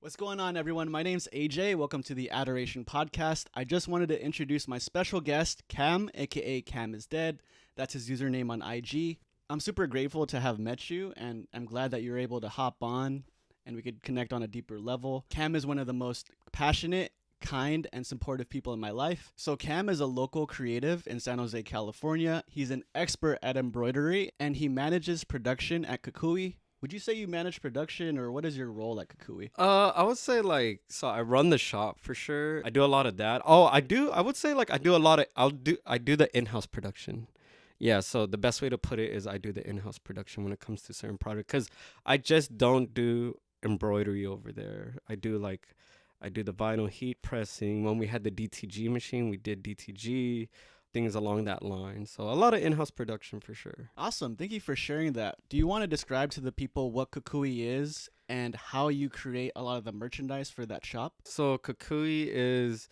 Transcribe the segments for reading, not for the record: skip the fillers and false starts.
What's going on, everyone? My name's AJ. Welcome to the Adoration podcast. I just wanted to introduce my special guest, Cam, aka Cam is Dead. That's his username on IG. I'm super grateful to have met you, and I'm glad that you're able to hop on and we could connect on a deeper level. Cam is one of the most passionate, kind, and supportive people in my life. So Cam is a local creative in San Jose, California. He's an expert at embroidery, and he manages production at Kukui. Would you say you manage production, or what is your role at Kukui? I would say so I run the shop for sure. I do a lot of that. Oh, I would say I do a lot of I do the in-house production. Yeah, so the best way to put it is I do the in-house production when it comes to certain product cuz I just don't do embroidery over there. I do the vinyl heat pressing. When we had the DTG machine, we did DTG, things along that line. So a lot of in-house production for sure. Awesome. Thank you for sharing that. Do you want to describe to the people what Kukui is and how you create a lot of the merchandise for that shop? So Kukui is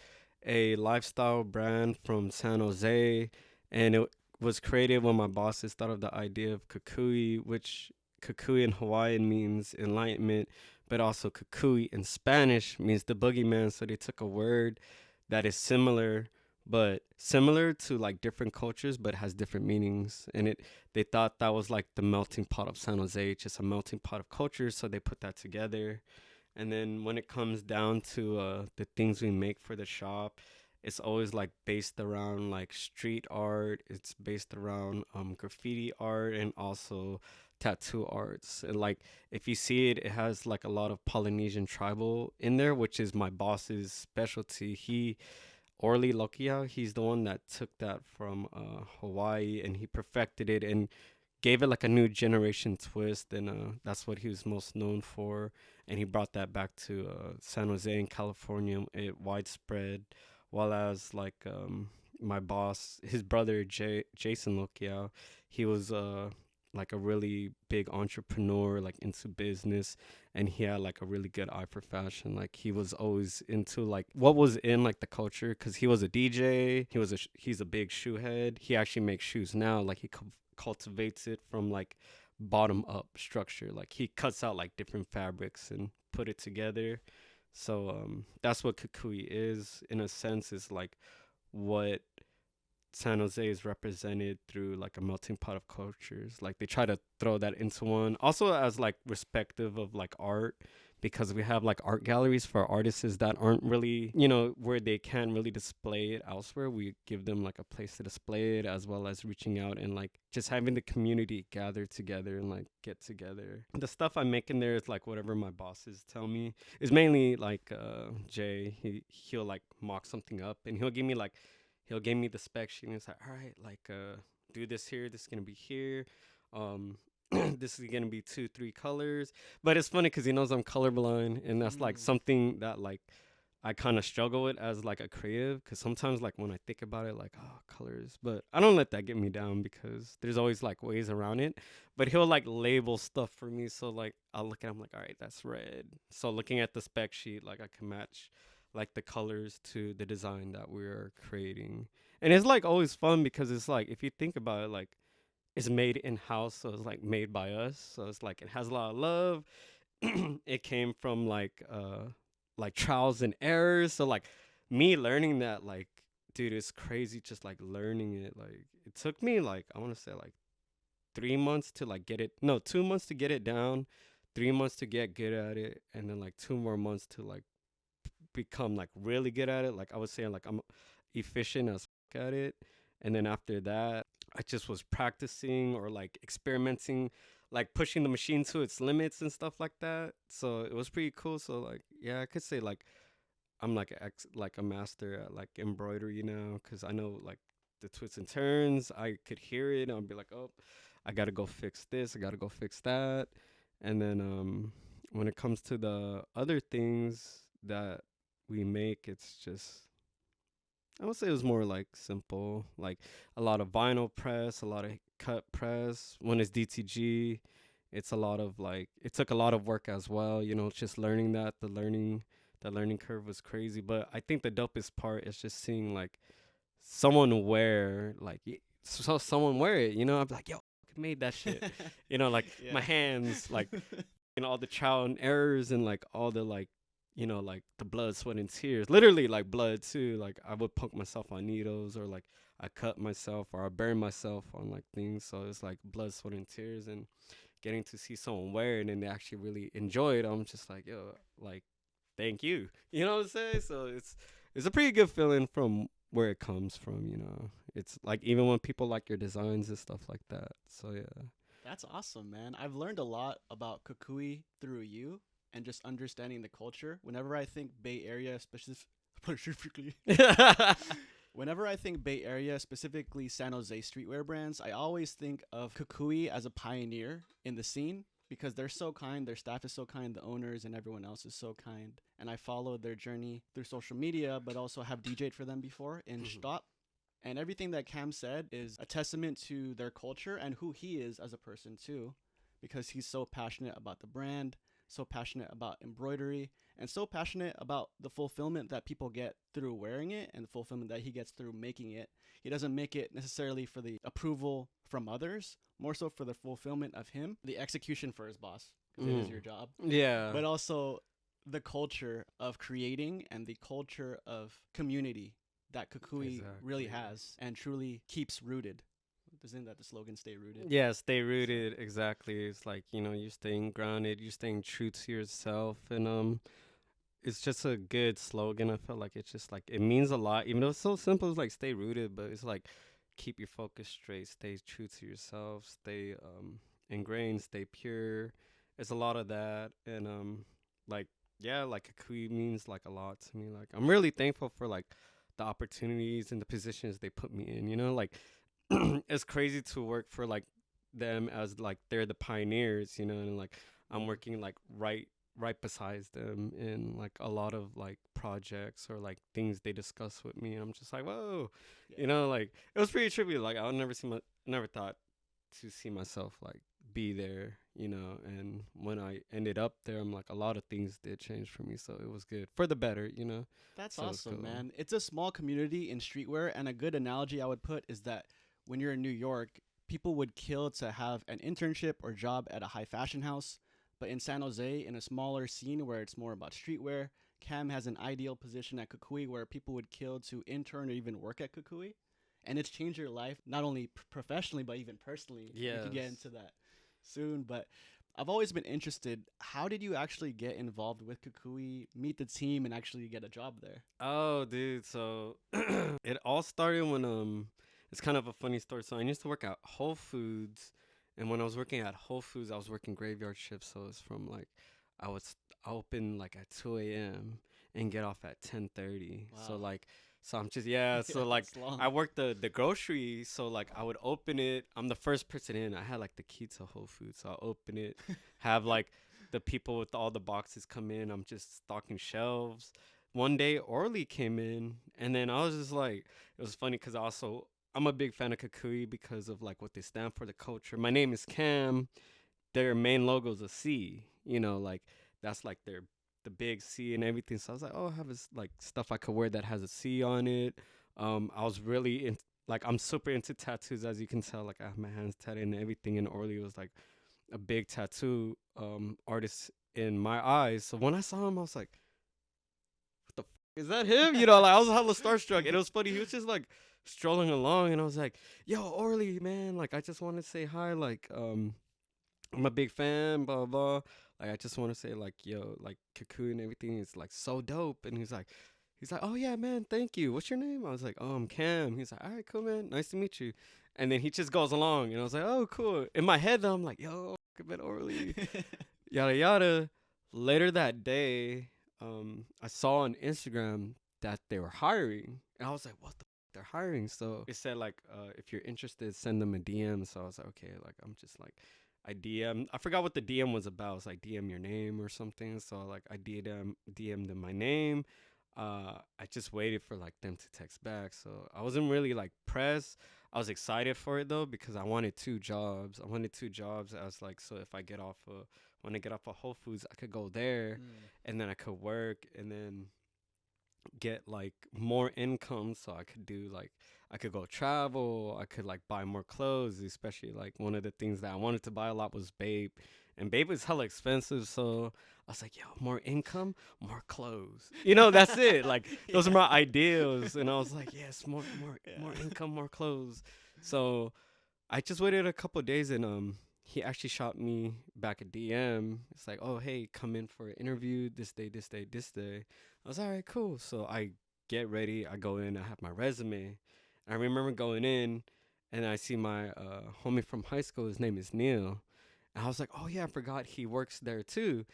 a lifestyle brand from San Jose, and it was created when my bosses thought of the idea of Kukui, which Kukui in Hawaiian means enlightenment, but also Kukui in Spanish means the boogeyman. So they took a word that is similar to different cultures, but has different meanings. And they thought that was like the melting pot of San Jose, just a melting pot of cultures. So they put that together. And then when it comes down to the things we make for the shop, it's always based around street art. It's based around graffiti art and also tattoo arts. And if you see it, it has a lot of Polynesian tribal in there, which is my boss's specialty. Orly Lokia, he's the one that took that from Hawaii, and he perfected it and gave it a new generation twist, and that's what he was most known for. And he brought that back to San Jose in California, it widespread. While as my boss, his brother Jason Lokia, he was a really big entrepreneur, into business, and he had a really good eye for fashion. He was always into what was in the culture, because he was a DJ. He's a big shoe head. He actually makes shoes now. He cultivates it from bottom up structure. He cuts out different fabrics and put it together. So that's what Kukui is in a sense. Is what San Jose is represented through a melting pot of cultures. They try to throw that into one. Also as respective of art, because we have art galleries for artists that aren't really, where they can't really display it elsewhere. We give them a place to display it, as well as reaching out and just having the community gather together and get together. The stuff I make in there is whatever my bosses tell me. Is mainly Jay. He'll mock something up, and he'll give me the spec sheet, and it's all right, do this here, this is gonna be here, this is gonna be 2-3 colors. But it's funny because he knows I'm colorblind, and that's something that I kind of struggle with as a creative, because sometimes when I think about it, colors, but I don't let that get me down, because there's always ways around it. But he'll label stuff for me, so I'll look at him all right, that's red. So looking at the spec sheet, I can match the colors to the design that we're creating. And it's always fun, because it's if you think about it, it's made in house, so it's made by us, so it's it has a lot of love. It came from trials and errors. So me learning that, dude, it's crazy, just learning it. It took me I want to say 3 months to get it, no, 2 months to get it down, 3 months to get good at it, and then 2 more months to become really good at it. I would say I'm efficient as at it. And then after that, I just was practicing or experimenting, pushing the machine to its limits and stuff like that. So it was pretty cool. So yeah, I could say I'm a master at embroidery now, because I know the twists and turns. I could hear it, and I'll be oh, I gotta go fix this, I gotta go fix that. And then when it comes to the other things that we make, it's just, I would say it was more simple, a lot of vinyl press, a lot of cut press. When it's DTG, it's a lot of it took a lot of work as well, just learning that. The learning curve was crazy. But I think the dopest part is just seeing someone wear someone wear it, I'm yo, I made that shit. Yeah. My hands, all the trial and errors, and all the like the blood, sweat, and tears. Literally, like blood too. Like I would poke myself on needles, or like I cut myself, or I burn myself on like things. So it's like blood, sweat, and tears, and getting to see someone wear it and they actually really enjoy it. I'm just like, yo, like, thank you. You know what I'm saying? So it's a pretty good feeling from where it comes from. It's like even when people like your designs and stuff like that. So yeah. That's awesome, man. I've learned a lot about Kukui through you and just understanding the culture. Whenever I think Bay Area, specifically, whenever I think Bay Area, specifically San Jose streetwear brands, I always think of Kukui as a pioneer in the scene because they're so kind, their staff is so kind, the owners and everyone else is so kind. And I followed their journey through social media, but also have DJed for them before in Stop. And everything that Cam said is a testament to their culture and who he is as a person too, because he's so passionate about the brand, so passionate about embroidery, and so passionate about the fulfillment that people get through wearing it and the fulfillment that he gets through making it. He doesn't make it necessarily for the approval from others, more so for the fulfillment of him, the execution for his boss, because it is your job, Yeah. but also the culture of creating and the culture of community that Kukui really has and truly keeps rooted. Isn't that the slogan, stay rooted? Yeah, stay rooted. Exactly. It's like, you're staying grounded, you're staying true to yourself. And it's just a good slogan. I feel like it's just like it means a lot. Even though it's so simple, it's like stay rooted, but it's like keep your focus straight, stay true to yourself, stay ingrained, stay pure. It's a lot of that. And like yeah, like Kukui means like a lot to me. Like I'm really thankful for like the opportunities and the positions they put me in, like it's crazy to work for like them as like they're the pioneers, and like I'm working like right besides them in like a lot of like projects or like things they discuss with me. I'm just like, whoa, like it was pretty trippy. Like I would never thought to see myself like be there, and when I ended up there, I'm like a lot of things did change for me, so it was good for the better. That's So awesome, cool. man. It's a small community in streetwear, and a good analogy I would put is that when you're in New York, people would kill to have an internship or job at a high fashion house. But in San Jose, in a smaller scene where it's more about streetwear, Cam has an ideal position at Kukui where people would kill to intern or even work at Kukui. And it's changed your life, not only professionally, but even personally. Yes. We could get into that soon. But I've always been interested. How did you actually get involved with Kukui, meet the team, and actually get a job there? Oh, dude. So it all started when it's kind of a funny story. So I used to work at Whole Foods, and when I was working at Whole Foods, I was working graveyard shifts. So it's from like I would open like at 2 a.m. and get off at 10:30. Wow. So like. So I'm just so like I worked the grocery, so like I would open it. I'm the first person in. I had like the key to Whole Foods, so I open it, have like the people with all the boxes come in. I'm just stocking shelves. One day Orly came in, and then I was just like, it was funny because I'm a big fan of Kukui because of like what they stand for, the culture. My name is Cam. Their main logo is a C. Like that's like the big C and everything. So I was like, oh, I have this like stuff I could wear that has a C on it. I was really in like I'm super into tattoos, as you can tell. Like I have my hands tatted and everything. And Orly was like a big tattoo artist in my eyes. So when I saw him, I was like, what the is that him? Like I was hella starstruck. And it was funny. He was just like strolling along, and I was like, yo, Orly, man, like I just want to say hi. Like I'm a big fan, blah, blah. Like, I just want to say, like, yo, like, Kukui and everything is, like, so dope. And he's like, oh, yeah, man, thank you. What's your name? I was like, oh, I'm Cam. He's like, all right, cool, man. Nice to meet you. And then he just goes along. And I was like, oh, cool. In my head, though, I'm like, yo, a bit early. Yada, yada. Later that day, I saw on Instagram that they were hiring. And I was like, what the they're hiring? So it said, like, if you're interested, send them a DM. So I was like, okay, like, I'm just like, I DM. I forgot what the DM was about. It's like DM your name or something. So like I DM'd them my name. I just waited for like them to text back. So I wasn't really like pressed. I was excited for it though because I wanted 2 jobs. I was like, so if I get off when I get off of Whole Foods, I could go there and then I could work and then get like more income so I could do like I could go travel, I could like buy more clothes, especially like one of the things that I wanted to buy a lot was Babe, and babe was hella expensive. So I was like, yo, more income, more clothes. You know, that's it. Like those are my ideals. And I was like, yes, more income, more clothes. So I just waited a couple of days, and he actually shot me back a DM. It's like, oh hey, come in for an interview this day, this day, this day. I was all right, cool. So I get ready. I go in. I have my resume. I remember going in, and I see my homie from high school. His name is Neil. And I was like, oh yeah, I forgot he works there too.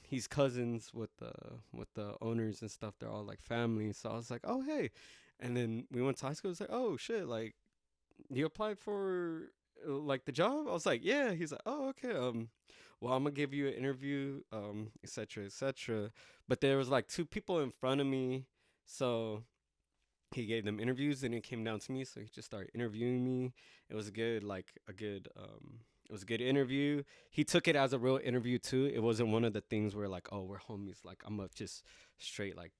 He's cousins with the owners and stuff. They're all like family. So I was like, oh hey. And then we went to high school. It's like, oh shit, like you applied for like the job? I was like, yeah. He's like, oh okay. Well, I'm gonna give you an interview, etc. etc. But there was like two people in front of me, so he gave them interviews, and it came down to me, so he just started interviewing me. It was good, like a good it was a good interview. He took it as a real interview too. It wasn't one of the things where like, oh, we're homies, like I'm gonna just straight like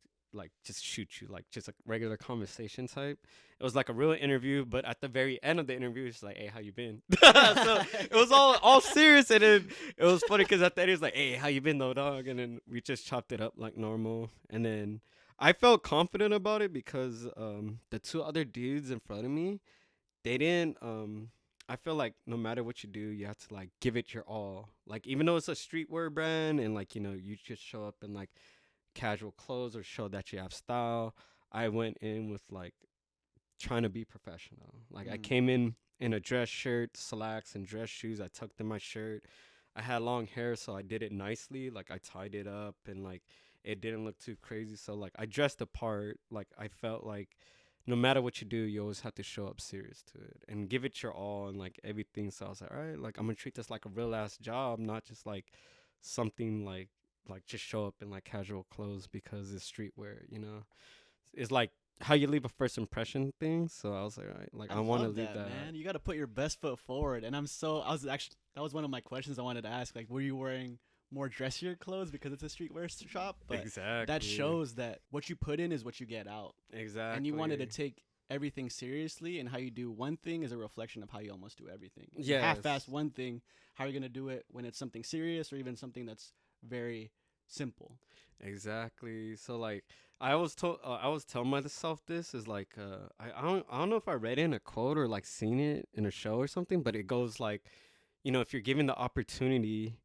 just shoot you, like just a regular conversation type. It was like a real interview, but at the very end of the interview, it's like, hey, how you been? So it was all serious, and then it was funny because at the end, he was like, hey, how you been though, dog? And then we just chopped it up like normal, and then I felt confident about it because the two other dudes in front of me, they didn't I feel like no matter what you do, you have to like give it your all. Like even though it's a streetwear brand and like, you know, you just show up in like casual clothes or show that you have style, I went in with like trying to be professional. Like I came in a dress shirt, slacks and dress shoes. I tucked in my shirt. I had long hair, so I did it nicely. Like I tied it up and like it didn't look too crazy. So like I dressed the part. Like I felt like no matter what you do, you always have to show up serious to it and give it your all and like everything. So I was like, all right, like I'm gonna treat this like a real ass job, not just like something like just show up in like casual clothes because it's streetwear, you know. It's like how you leave a first impression thing. So I was like, all right, like I I want to love leave that, that. man. You got to put your best foot forward. And I was actually, that was one of my questions I wanted to ask. Like, were you wearing more dressier clothes because it's a streetwear shop? But Exactly. that shows that what you put in is what you get out. Exactly. And you wanted to take everything seriously, and how you do one thing is a reflection of how you almost do everything. If you Yes. half-ass one thing, how are you going to do it when it's something serious or even something that's very simple? Exactly. So like I was telling myself this is like I don't know if I read it in a quote or like seen it in a show or something, but it goes like, you know, if you're given the opportunity,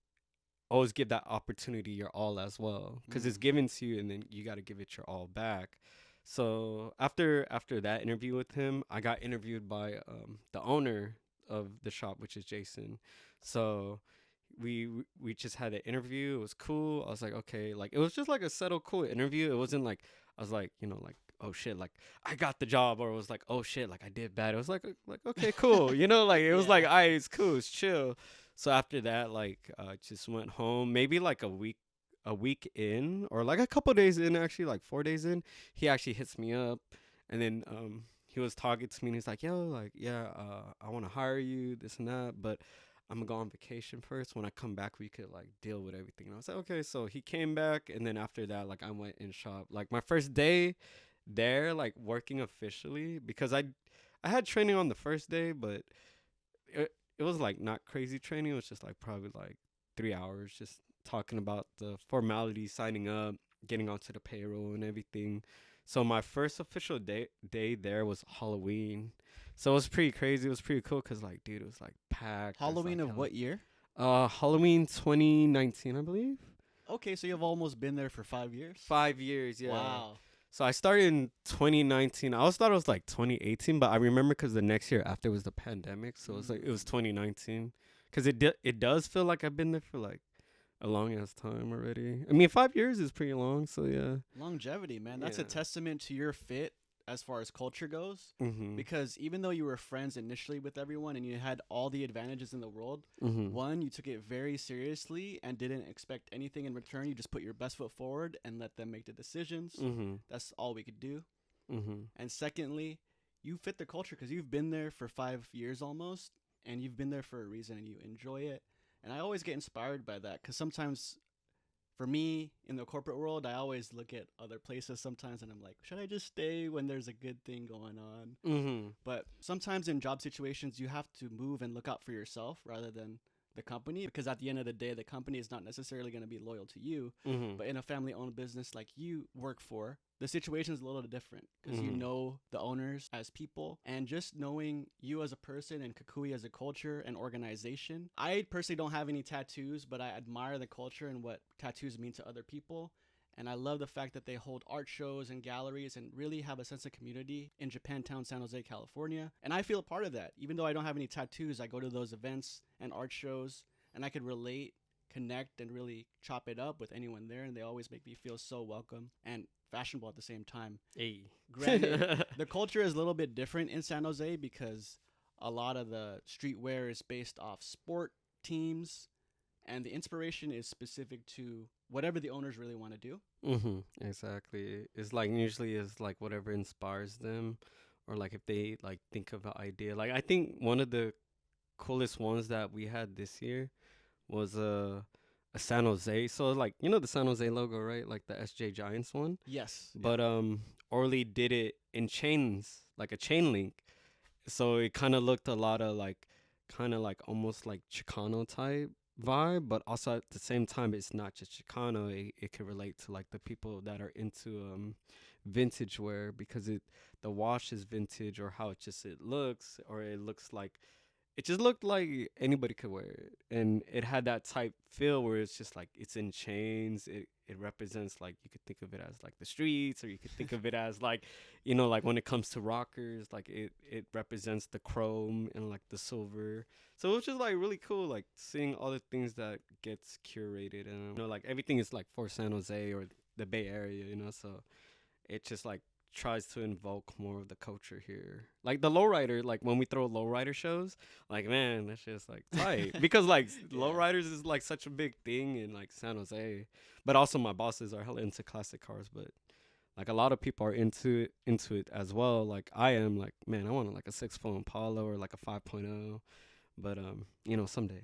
always give that opportunity your all as well, because it's given to you and then you got to give it your all back. So after that interview with him, I got interviewed by the owner of the shop, which is Jason. So we just had an interview. It was cool. I was like, okay, like it was just like a settled, cool interview. It wasn't like I was like, you know, like oh shit, like I got the job, or it was like oh shit, like I did bad. It was like okay, cool, you know, like it was like alright, it's cool, it's chill. So after that, like just went home. Maybe like a week in, or like a couple days in, actually, like 4 days in, he actually hits me up, and then he was talking to me, and he's like, yo, like yeah, I want to hire you, this and that, but I'm gonna go on vacation first. When I come back, we could like deal with everything. And I was like, okay. So he came back, and then after that, like I went in shop. Like my first day there, like working officially, because I had training on the first day, but it was like not crazy training. It was just like probably like 3 hours, just talking about the formalities, signing up, getting onto the payroll and everything. So my first official day there was Halloween. So it was pretty crazy. It was pretty cool because like, dude, it was like packed. There's, Halloween like, of what year? Halloween 2019, I believe. Okay, so you've almost been there for 5 years. 5 years, yeah. Wow. So I started in 2019. I always thought it was like 2018, but I remember because the next year after was the pandemic, so it was like it was 2019. Because it does feel like I've been there for like a long ass time already. I mean, 5 years is pretty long, so yeah. Longevity, man. That's a Yeah. testament to your fit as far as culture goes. Mm-hmm. Because even though you were friends initially with everyone and you had all the advantages in the world, Mm-hmm. one, you took it very seriously and didn't expect anything in return. You just put your best foot forward and let them make the decisions. Mm-hmm. That's all we could do. Mm-hmm. And secondly, you fit the culture because you've been there for 5 years almost, and you've been there for a reason and you enjoy it. And I always get inspired by that because sometimes for me in the corporate world, I always look at other places sometimes and I'm like, should I just stay when there's a good thing going on? Mm-hmm. But sometimes in job situations, you have to move and look out for yourself rather than the company, because at the end of the day, the company is not necessarily going to be loyal to you. Mm-hmm. But in a family owned business like you work for, the situation is a little different because you Mm-hmm. know the owners as people, and just knowing you as a person and Kukui as a culture and organization. I personally don't have any tattoos, but I admire the culture and what tattoos mean to other people. And I love the fact that they hold art shows and galleries and really have a sense of community in Japantown, San Jose, California. And I feel a part of that. Even though I don't have any tattoos, I go to those events and art shows, and I could relate, connect, and really chop it up with anyone there. And they always make me feel so welcome and fashionable at the same time. Hey. Granted, the culture is a little bit different in San Jose because a lot of the streetwear is based off sport teams, and the inspiration is specific to whatever the owners really want to do. Mm-hmm. Exactly. It's like usually it's like whatever inspires them, or like if they like think of an idea. Like I think one of the coolest ones that we had this year was a San Jose. So like you know the San Jose logo, right? Like the SJ Giants one. Yes. But Orly did it in chains, like a chain link. So it kind of looked a lot of like kind of like almost like Chicano type vibe, but also at the same time it's not just Chicano. It could relate to like the people that are into vintage wear because it the wash is vintage or how it looks or it looks like it just looked like anybody could wear it, and it had that type feel where it's just like it's in chains. It represents like you could think of it as like the streets, or you could think of it as like you know like when it comes to rockers, like it represents the chrome and like the silver. So it was just like really cool, like seeing all the things that gets curated, and you know like everything is like for San Jose or the Bay Area, you know. So it just like tries to invoke more of the culture here. Like the lowrider, like when we throw lowrider shows, like man, that's just like tight. Because like Yeah. lowriders is like such a big thing in like San Jose. But also my bosses are hella into classic cars, but like a lot of people are into it as well. Like I am like, man, I want like a 6.4 Impala or like a 5.0. But you know, someday.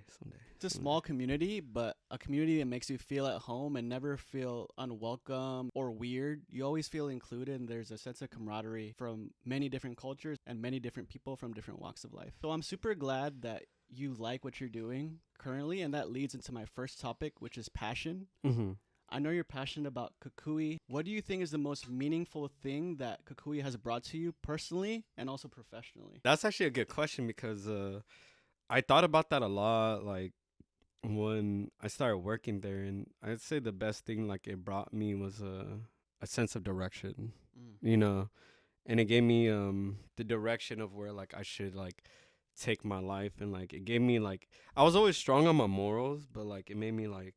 It's a small community, but a community that makes you feel at home and never feel unwelcome or weird. You always feel included, and there's a sense of camaraderie from many different cultures and many different people from different walks of life. So I'm super glad that you like what you're doing currently, and that leads into my first topic, which is passion. Mm-hmm. I know you're passionate about Kukui. What do you think is the most meaningful thing that Kukui has brought to you personally and also professionally? That's actually a good question because I thought about that a lot, like when I started working there, and I'd say the best thing like it brought me was a sense of direction, Mm. you know, and it gave me the direction of where like I should like take my life, and like it gave me like I was always strong on my morals, but like it made me like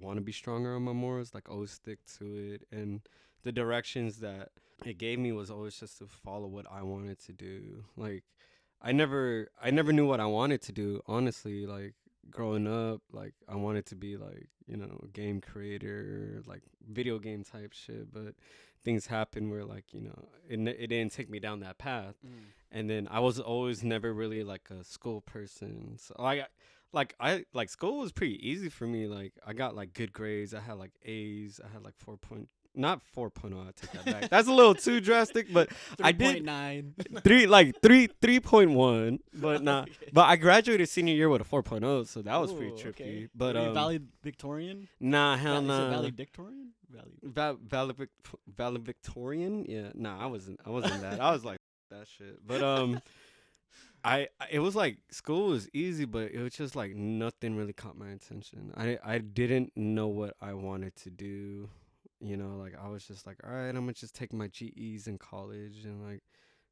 want to be stronger on my morals, like always stick to it, and the directions that it gave me was always just to follow what I wanted to do. Like I never knew what I wanted to do, honestly. Like growing up, like I wanted to be like, you know, a game creator, like video game type shit, but things happen where like, you know, it didn't take me down that path. Mm. And then I was always never really like a school person. So I school was pretty easy for me. Like I got like good grades. I had like A's. I had like 4. Not 4.0. I take that back. That's a little too drastic, but I did 3.9. 3.1. But nah. Okay. But I graduated senior year with a 4.0, so that was pretty Ooh, trippy. okay. But Were you valedictorian? nah, hell Is it nah. valedictorian? Valedictorian? Yeah, nah, I wasn't that. I was like that shit. But it was like school was easy, but it was just like nothing really caught my attention. I didn't know what I wanted to do. You know, like I was just like, all right, I'm gonna just take my GEs in college and like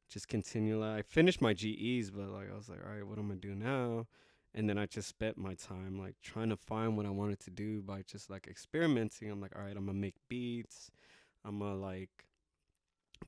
just continue. Like I finished my GEs, but like I was like, all right, what am I gonna do now? And then I just spent my time like trying to find what I wanted to do by just like experimenting. I'm like, all right, I'm gonna make beats. I'm gonna like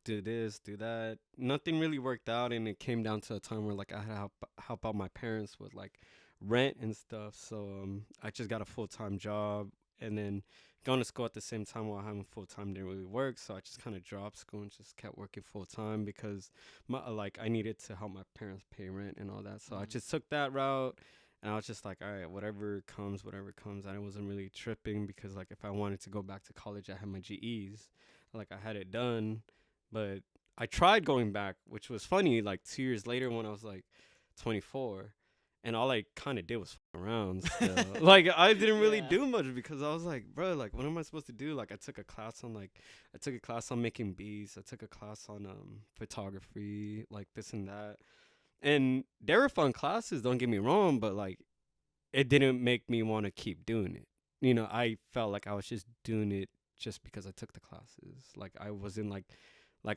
do this, do that. Nothing really worked out, and it came down to a time where like I had to help out my parents with like rent and stuff. So I just got a full-time job, and then going to school at the same time while having full-time didn't really work. So I just kind of dropped school and just kept working full-time because my like I needed to help my parents pay rent and all that. So I just took that route. And I was just like, all right, whatever comes. I wasn't really tripping because, like, if I wanted to go back to college, I had my GEs. Like, I had it done. But I tried going back, which was funny, like 2 years later when I was like 24. and all I kind of did was f around still. Like I didn't really Yeah. do much because I was like, bro, like what am I supposed to do? Like I took a class on making beats. I took a class on photography, like this and that. And they were fun classes, don't get me wrong, but like it didn't make me want to keep doing it. I felt like I was just doing it just because I took the classes. Like I wasn't like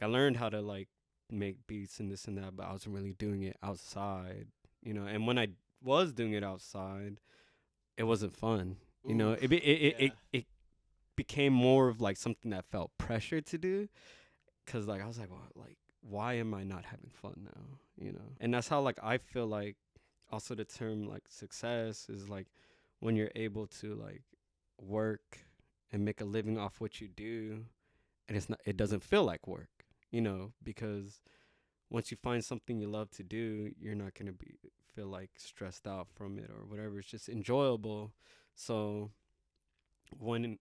I learned how to like make beats and this and that, but I wasn't really doing it outside. And when I was doing it outside, it wasn't fun. Oof. It became more of like something that felt pressure to do, cuz like I was like, well, like why am I not having fun now? And that's how like I feel like also the term like success is like when you're able to like work and make a living off what you do, and it doesn't feel like work, because once you find something you love to do, you're not going to be feel like stressed out from it or whatever. It's just enjoyable. So when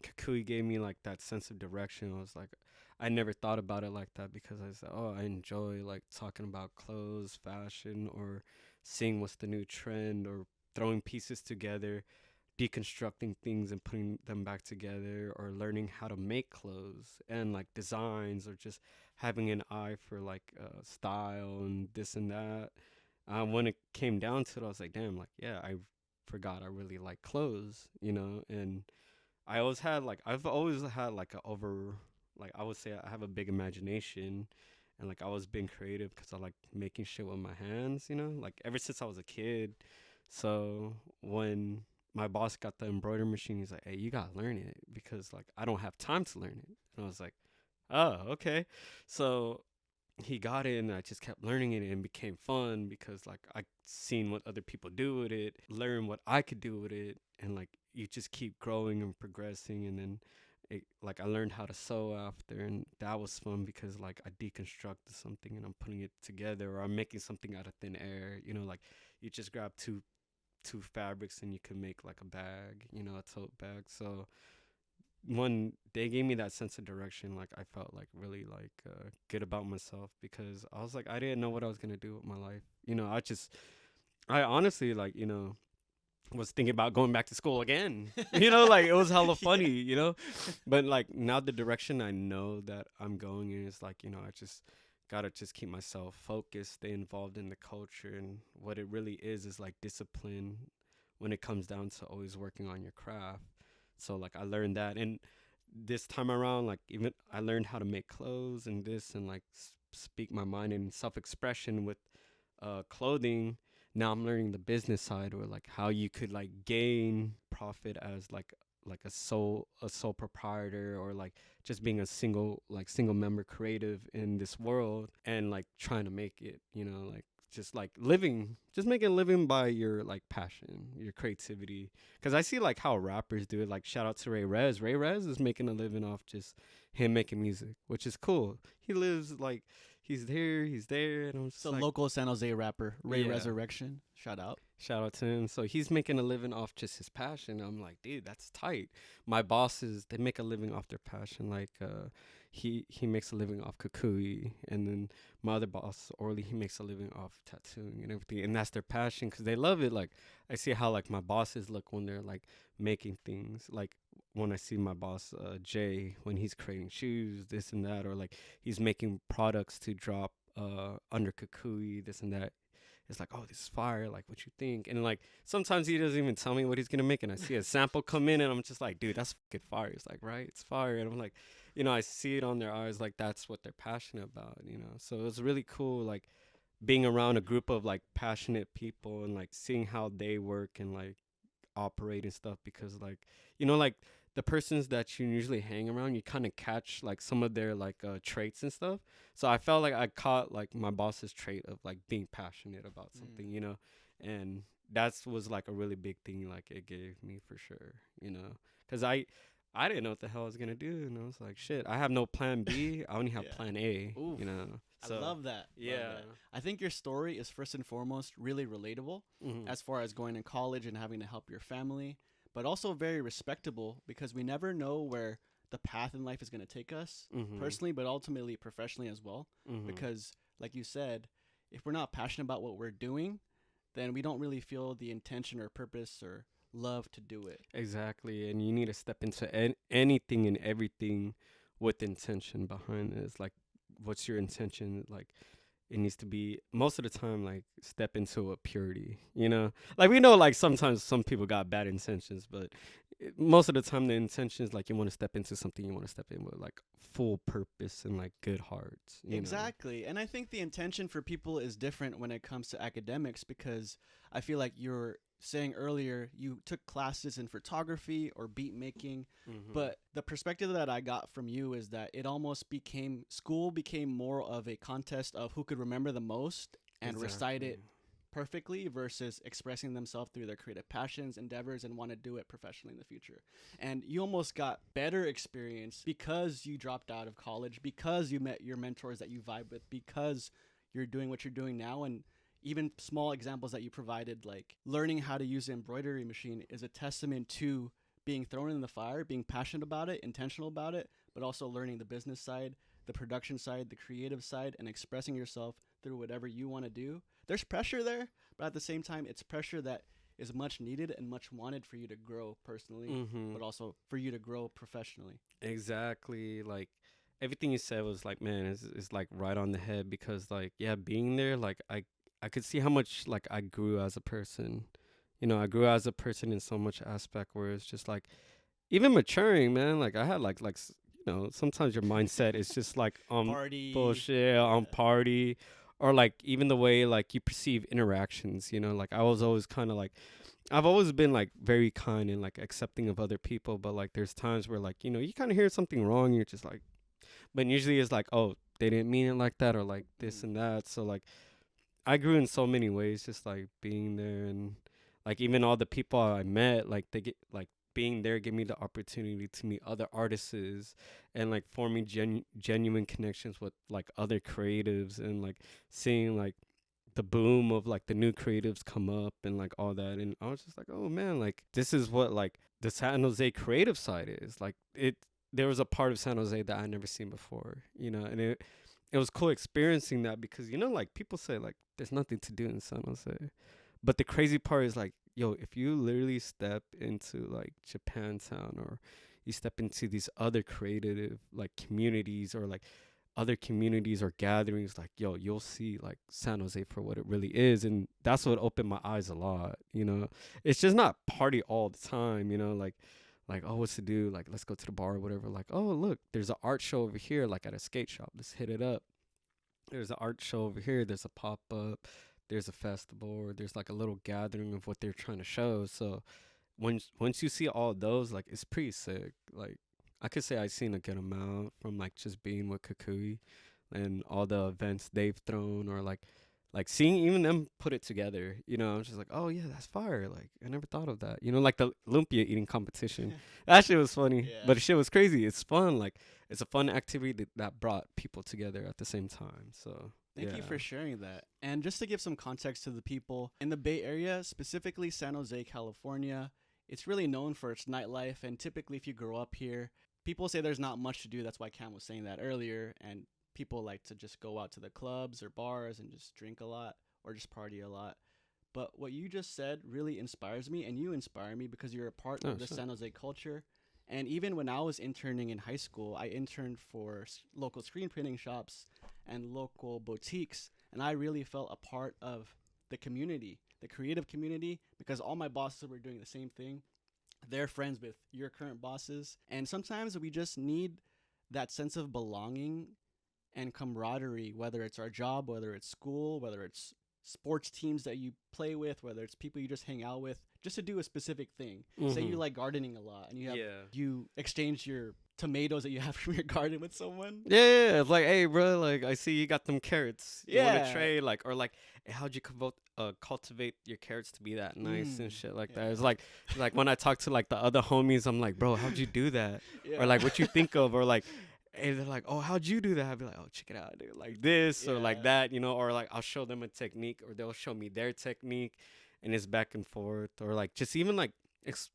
Kakui gave me like that sense of direction, I was like, I never thought about it like that because I said, oh, I enjoy like talking about clothes, fashion, or seeing what's the new trend, or throwing pieces together, deconstructing things and putting them back together, or learning how to make clothes and like designs, or just having an eye for like style and this and that. When it came down to it, I was like, damn, like, yeah, I forgot I really like clothes, and I've always had like a over, like I would say I have a big imagination, and like I was being creative because I like making shit with my hands, like ever since I was a kid. So when my boss got the embroidery machine, he's like, hey, you gotta learn it because like I don't have time to learn it. And I was like, oh, okay. So he got it, and I just kept learning it, and it became fun because like I seen what other people do with it, learn what I could do with it, and like you just keep growing and progressing. And then like I learned how to sew after, and that was fun because like I deconstructed something and I'm putting it together, or I'm making something out of thin air. Like you just grab two fabrics and you can make like a bag, a tote bag. So when they gave me that sense of direction, like I felt like really like good about myself because I was like I didn't know what I was gonna do with my life. I honestly like was thinking about going back to school again. Like it was hella funny. But like now the direction I know that I'm going in is like I just gotta just keep myself focused, stay involved in the culture, and what it really is like discipline when it comes down to always working on your craft. So like I learned that, and this time around, like even I learned how to make clothes and this, and like speak my mind and self-expression with clothing. Now I'm learning the business side, or like how you could like gain profit as like a sole proprietor, or like just being a single member creative in this world, and like trying to make it, like just like living, just making a living by your like passion, your creativity. Because I see like how rappers do it. Like shout out to Ray Rez is making a living off just him making music, which is cool. He lives like he's here, he's there, and I'm It's just a like, local San Jose rapper, Ray yeah, Resurrection. Shout out. shout out to him. So he's making a living off just his passion. I'm like, dude, that's tight. My bosses, they make a living off their passion. Like he makes a living off kukui, and then my other boss, Orly, he makes a living off tattooing and everything, and that's their passion because they love it. Like I see how like my bosses look when they're like making things. Like when I see my boss Jay when he's creating shoes, this and that, or like he's making products to drop under kukui, this and that. It's like, oh, this is fire. Like, what you think? And like, sometimes he doesn't even tell me what he's gonna make, and I see a sample come in, and I'm just like, dude, that's fucking fire. It's like, right, it's fire, and I'm like, I see it on their eyes, like that's what they're passionate about. So it was really cool, like being around a group of like passionate people and like seeing how they work and like operate and stuff, because like like the persons that you usually hang around, you kind of catch like some of their like traits and stuff. So I felt like I caught like my boss's trait of like being passionate about something, and that was like a really big thing like it gave me for sure, because I didn't know what the hell I was gonna do, and I was like, shit, I have no plan B, I only have Yeah. plan A. Oof. So I love that. yeah. Love that. I think your story is first and foremost really relatable as far as going to college and having to help your family, but also very respectable because we never know where the path in life is going to take us personally, but ultimately professionally as well. Because, like you said, if we're not passionate about what we're doing, then we don't really feel the intention or purpose or love to do it. Exactly, and you need to step into anything and everything with intention behind it. It's like, what's your intention? Like, it needs to be most of the time like step into a purity. Like we know like sometimes some people got bad intentions, but most of the time the intention is like you want to step into something, you want to step in with like full purpose and like good hearts. Exactly. And I think the intention for people is different when it comes to academics because I feel like you're saying earlier you took classes in photography or beat making, but the perspective that I got from you is that it almost became school became more of a contest of who could remember the most and recite it perfectly versus expressing themselves through their creative passions, endeavors, and want to do it professionally in the future. And you almost got better experience because you dropped out of college, because you met your mentors that you vibe with, because you're doing what you're doing now. And even small examples that you provided, like learning how to use an embroidery machine, is a testament to being thrown in the fire, being passionate about it, intentional about it, but also learning the business side, the production side, the creative side, and expressing yourself through whatever you want to do. There's pressure there, but at the same time, it's pressure that is much needed and much wanted for you to grow personally, but also for you to grow professionally. Exactly. Like everything you said was like, man, is like right on the head because like, yeah, being there, like I could see how much like I grew as a person. I grew as a person in so much aspect where it's just like even maturing, man. Like I had sometimes your mindset is just like Party. bullshit, on Yeah. party, or like even the way like you perceive interactions. Like I was always kind of like I've always been like very kind and like accepting of other people, but like there's times where like you kind of hear something wrong, you're just like, but usually it's like, oh, they didn't mean it like that, or like this and that. So like I grew in so many ways, just like being there, and like even all the people I met, like they get like being there gave me the opportunity to meet other artists and like forming genuine connections with like other creatives and like seeing like the boom of like the new creatives come up and like all that. And I was just like, oh man, like this is what like the San Jose creative side is. Like there was a part of San Jose that I never seen before, and it was cool experiencing that because like people say like there's nothing to do in San Jose, but the crazy part is like, yo, if you literally step into like Japantown or you step into these other creative like communities or like other communities or gatherings, like yo, you'll see like San Jose for what it really is. And that's what opened my eyes a lot. It's just not party all the time, like oh, what's to do, like let's go to the bar or whatever. Like, oh look, there's an art show over here, like at a skate shop, let's hit it up. There's an art show over here, there's a pop-up, there's a festival, or there's like a little gathering of what they're trying to show. So once you see all those, like it's pretty sick. Like I could say I've seen a good amount from like just being with Kukui and all the events they've thrown, or like seeing even them put it together. I'm just like, oh yeah, that's fire. Like I never thought of that. Like the lumpia eating competition. That shit was funny, Yeah. but the shit was crazy. It's fun. Like it's a fun activity that brought people together at the same time. So Thank you for sharing that. And just to give some context to the people in the Bay Area, specifically San Jose, California, it's really known for its nightlife. And typically, if you grow up here, people say there's not much to do. That's why Cam was saying that earlier. And people like to just go out to the clubs or bars and just drink a lot or just party a lot. But what you just said really inspires me, and you inspire me because you're a part of the San Jose culture. And even when I was interning in high school, I interned for local screen printing shops and local boutiques. And I really felt a part of the community, the creative community, because all my bosses were doing the same thing. They're friends with your current bosses. And sometimes we just need that sense of belonging and camaraderie, whether it's our job, whether it's school, whether it's sports teams that you play with, whether it's people you just hang out with, just to do a specific thing. Say you like gardening a lot and you exchange your tomatoes that you have from your garden with someone. Yeah, it's like, hey, bro, like I see you got them carrots. You want Yeah. to trade, like, or like, hey, how'd you cultivate your carrots to be that nice and shit like that? It's like when I talk to like the other homies, I'm like, bro, how'd you do that? Or like, what you think of, or like. And they're like, oh, how'd you do that? I'd be like, oh, check it out, dude. Like this or like that, or like I'll show them a technique or they'll show me their technique, and it's back and forth. Or like just even like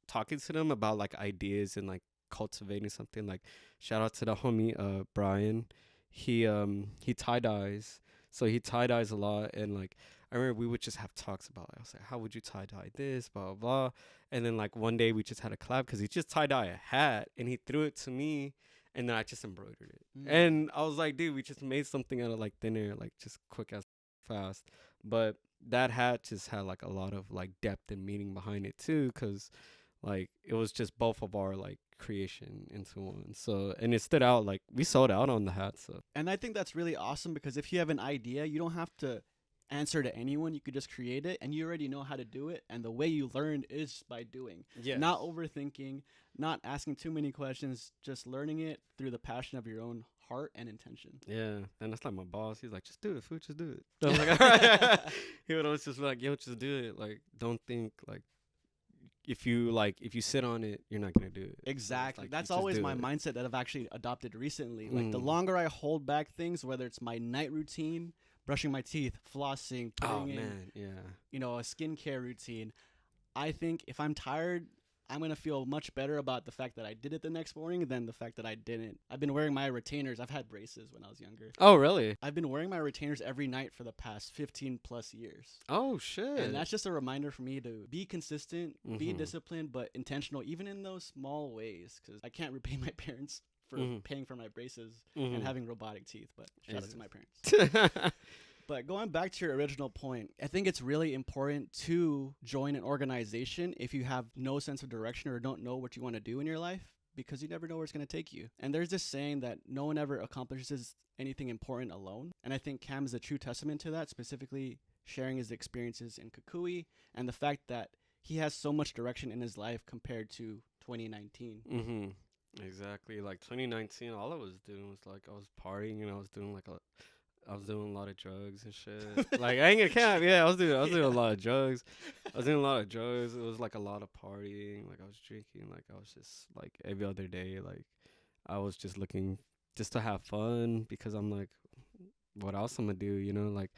talking to them about like ideas and like cultivating something. Like shout out to the homie Brian. He tie dyes, so he tie dyes a lot. And like I I remember we would just have talks about, I was like, how would you tie dye this, blah, blah, blah. And then like one day we just had a collab because he just tie dye a hat and he threw it to me and then I just embroidered it. And I was like, dude, we just made something out of like thin air, like just quick as fast. But that hat just had like a lot of like depth and meaning behind it too, because like it was just both of our like creation into one. So, and it stood out, like we sold out on the hat. So, And I think that's really awesome because if you have an idea, you don't have to answer to anyone. You could just create it and you already know how to do it. And the way you learn is by doing, yeah, not overthinking, not asking too many questions, just learning it through the passion of your own heart and intention. yeah. And that's like my boss. He's like, just do it, food, just do it. I was like, all right. He would always just be like, yo, just do it. Like, don't think like, if you sit on it, you're not gonna do it. Exactly. Like, That's you just always do my it. mindset that I've actually adopted recently. Like the Mm. longer I hold back things, whether it's my night routine, brushing my teeth, flossing, Oh putting in, man, yeah. a skincare routine, I think if I'm tired, I'm going to feel much better about the fact that I did it the next morning than the fact that I didn't. I've been wearing my retainers. I've had braces when I was younger. Oh really? I've been wearing my retainers every night for the past 15 plus years. Oh shit. And that's just a reminder for me to be consistent, be Mhm. disciplined, but intentional, even in those small ways. Because I can't repay my parents for paying for my braces and having robotic teeth. But shout out to my parents. But going back to your original point, I think it's really important to join an organization if you have no sense of direction or don't know what you want to do in your life, because you never know where it's going to take you. And there's this saying that no one ever accomplishes anything important alone. And I think Cam is a true testament to that, specifically sharing his experiences in Kukui and the fact that he has so much direction in his life compared to 2019. Exactly. Like 2019, all I was doing was like I was partying and I was doing a lot of drugs and shit. Like I ain't gonna cap. Yeah, I was doing a lot of drugs. I was doing a lot of drugs. It was like a lot of partying. Like I was drinking. Like I was just like every other day. Like I was just looking just to have fun because I'm like, what else I'm gonna do? You know, like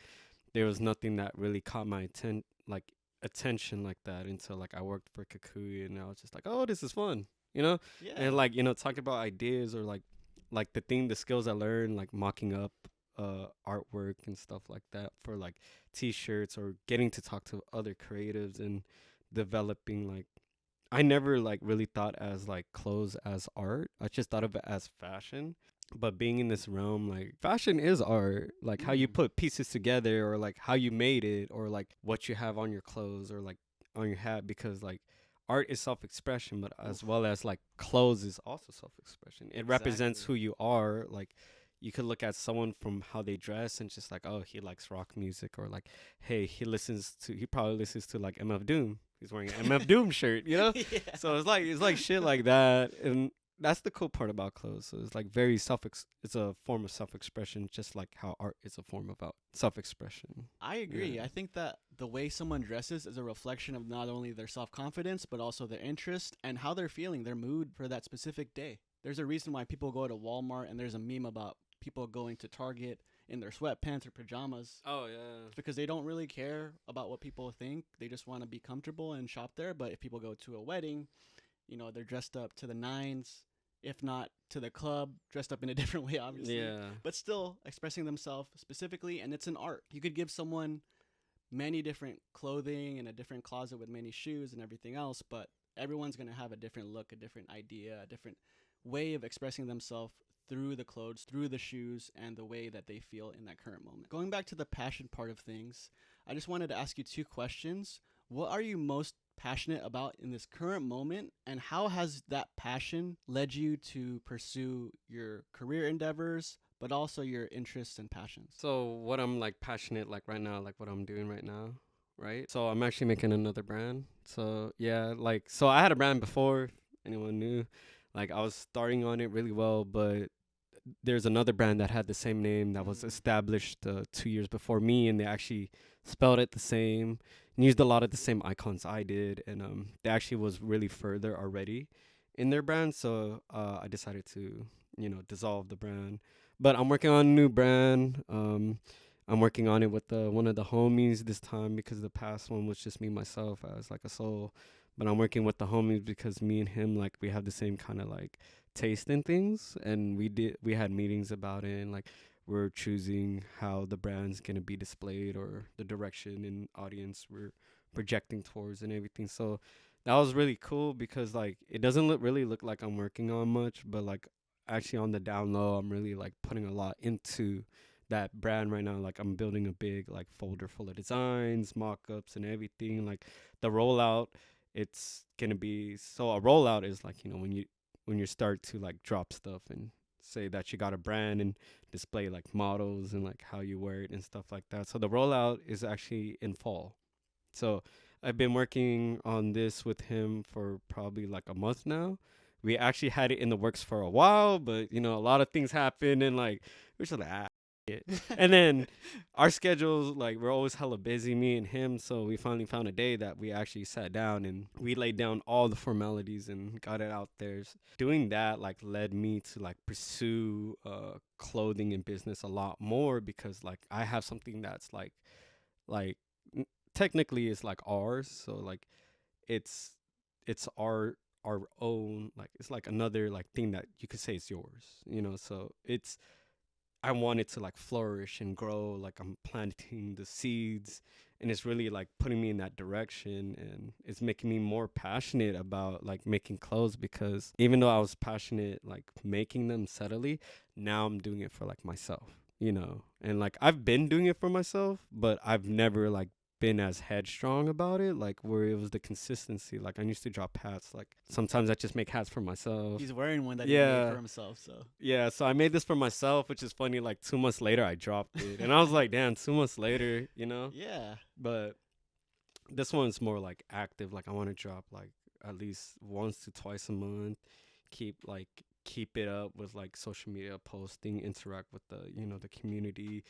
there was nothing that really caught my attention like that until like I worked for Kukui and I was just like, oh, this is fun. You know, Yeah. and like talking about ideas or like the skills I learned, like mocking up artwork and stuff like that for like t-shirts or getting to talk to other creatives and developing like I never like really thought as like clothes as art. I just thought of it as fashion. But being in this realm, like fashion is art. Like how you put pieces together or like how you made it or like what you have on your clothes or like on your hat, because like art is self-expression, but as well as like clothes is also self-expression. It represents who you are. Like you could look at someone from how they dress and just like, oh, he likes rock music, or like, hey, he probably listens to like MF Doom. He's wearing an MF Doom shirt, you know? Yeah. So it's like shit like that. And that's the cool part about clothes. So it's like very it's a form of self-expression, just like how art is a form of self-expression. I agree. Yeah. I think that the way someone dresses is a reflection of not only their self-confidence, but also their interest and how they're feeling, their mood for that specific day. There's a reason why people go to Walmart, and there's a meme about people going to Target in their sweatpants or pajamas. Oh, yeah. It's because they don't really care about what people think. They just want to be comfortable and shop there. But if people go to a wedding, they're dressed up to the nines, if not to the club, dressed up in a different way, obviously. Yeah. But still expressing themselves specifically, and it's an art. You could give someone many different clothing and a different closet with many shoes and everything else, but everyone's going to have a different look, a different idea, a different way of expressing themselves through the clothes, through the shoes, and the way that they feel in that current moment. Going back to the passion part of things, I just wanted to ask you two questions. What are you most passionate about in this current moment, and how has that passion led you to pursue your career endeavors, but also your interests and passions? So what I'm like passionate like right now, like what I'm doing right now, right? So I'm actually making another brand. So yeah, like so I had a brand before, if anyone knew. Like I was starting on it really well, but there's another brand that had the same name that was established 2 years before me, and they actually spelled it the same and used a lot of the same icons I did, and they actually was really further already in their brand. So I decided to dissolve the brand, but I'm working on a new brand. I'm working on it with one of the homies this time, because the past one was just me myself as like a soul, but I'm working with the homies because me and him, like, we have the same kind of like taste in things, and we had meetings about it, and like we're choosing how the brand's gonna be displayed or the direction and audience we're projecting towards and everything. So that was really cool because like it doesn't really look like I'm working on much, but like actually on the down low, I'm really like putting a lot into that brand right now. Like I'm building a big like folder full of designs, mock-ups and everything. Like the rollout, it's gonna be so a rollout is like, you know, when you start to like drop stuff and say that you got a brand and display like models and like how you wear it and stuff like that. So the rollout is actually in fall. So I've been working on this with him for probably like a month now. We actually had it in the works for a while, but you know, a lot of things happened and like we're just like it. And then our schedules, like we're always hella busy, me and him. So we finally found a day that we actually sat down and we laid down all the formalities and got it out there. Doing that like led me to like pursue clothing and business a lot more because like I have something that's like technically it's like ours. So like it's it's our own, like it's like another like thing that you could say is yours, you know. So it's I want it to like flourish and grow. Like I'm planting the seeds and it's really like putting me in that direction and it's making me more passionate about like making clothes because even though I was passionate like making them subtly, now I'm doing it for like myself, you know. And like I've been doing it for myself, but I've never like been as headstrong about it, like where it was the consistency. Like I used to drop hats, like sometimes I just make hats for myself. He's wearing one that he made Yeah. for himself. So Yeah, so I made this for myself, which is funny. Like 2 months later, I dropped it, and I was like, "Damn, 2 months later, you know." yeah, But this one's more like active. Like I want to drop like at least once to twice a month. Keep it up with like social media posting, interact with the the community,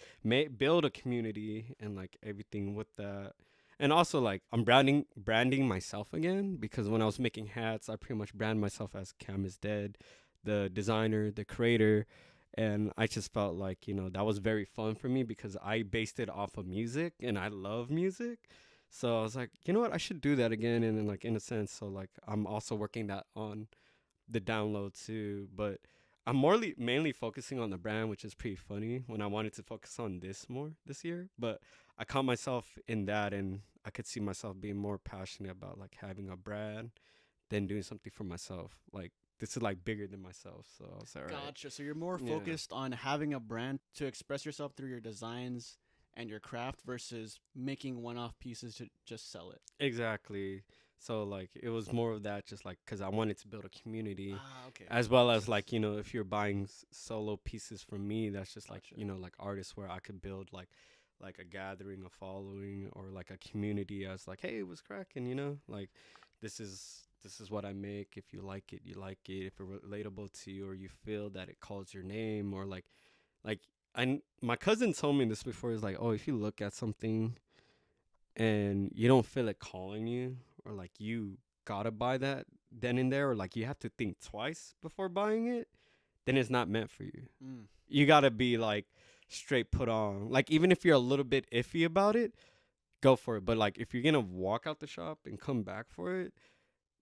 build a community, and like everything with that. And also like I'm branding myself again because when I was making hats, I pretty much brand myself as Cam is Dead, the designer, the creator. And I just felt like, that was very fun for me because I based it off of music and I love music. So I was like, you know what, I should do that again. And then like in a sense, so like I'm also working that on the download too. But I'm mainly focusing on the brand, which is pretty funny when I wanted to focus on this more this year. But I caught myself in that and I could see myself being more passionate about like having a brand than doing something for myself. Like this is like bigger than myself. So I was like, all right. gotcha. So you're more Yeah. focused on having a brand to express yourself through your designs and your craft versus making one-off pieces to just sell it. Exactly. So like it was more of that, just like because I wanted to build a community, Ah, okay. as well as like if you're buying solo pieces from me, that's just like Gotcha. like artists where I could build like a gathering, a following, or like a community as like, hey, what's cracking, like this is what I make. If you like it, you like it. If it's relatable to you, or you feel that it calls your name, or like my cousin told me this before. Is like, oh, if you look at something and you don't feel it calling you, or like you gotta buy that then and there, or like you have to think twice before buying it, then it's not meant for you. Mm. You gotta be like straight put on. Like even if you're a little bit iffy about it, go for it. But like if you're gonna walk out the shop and come back for it,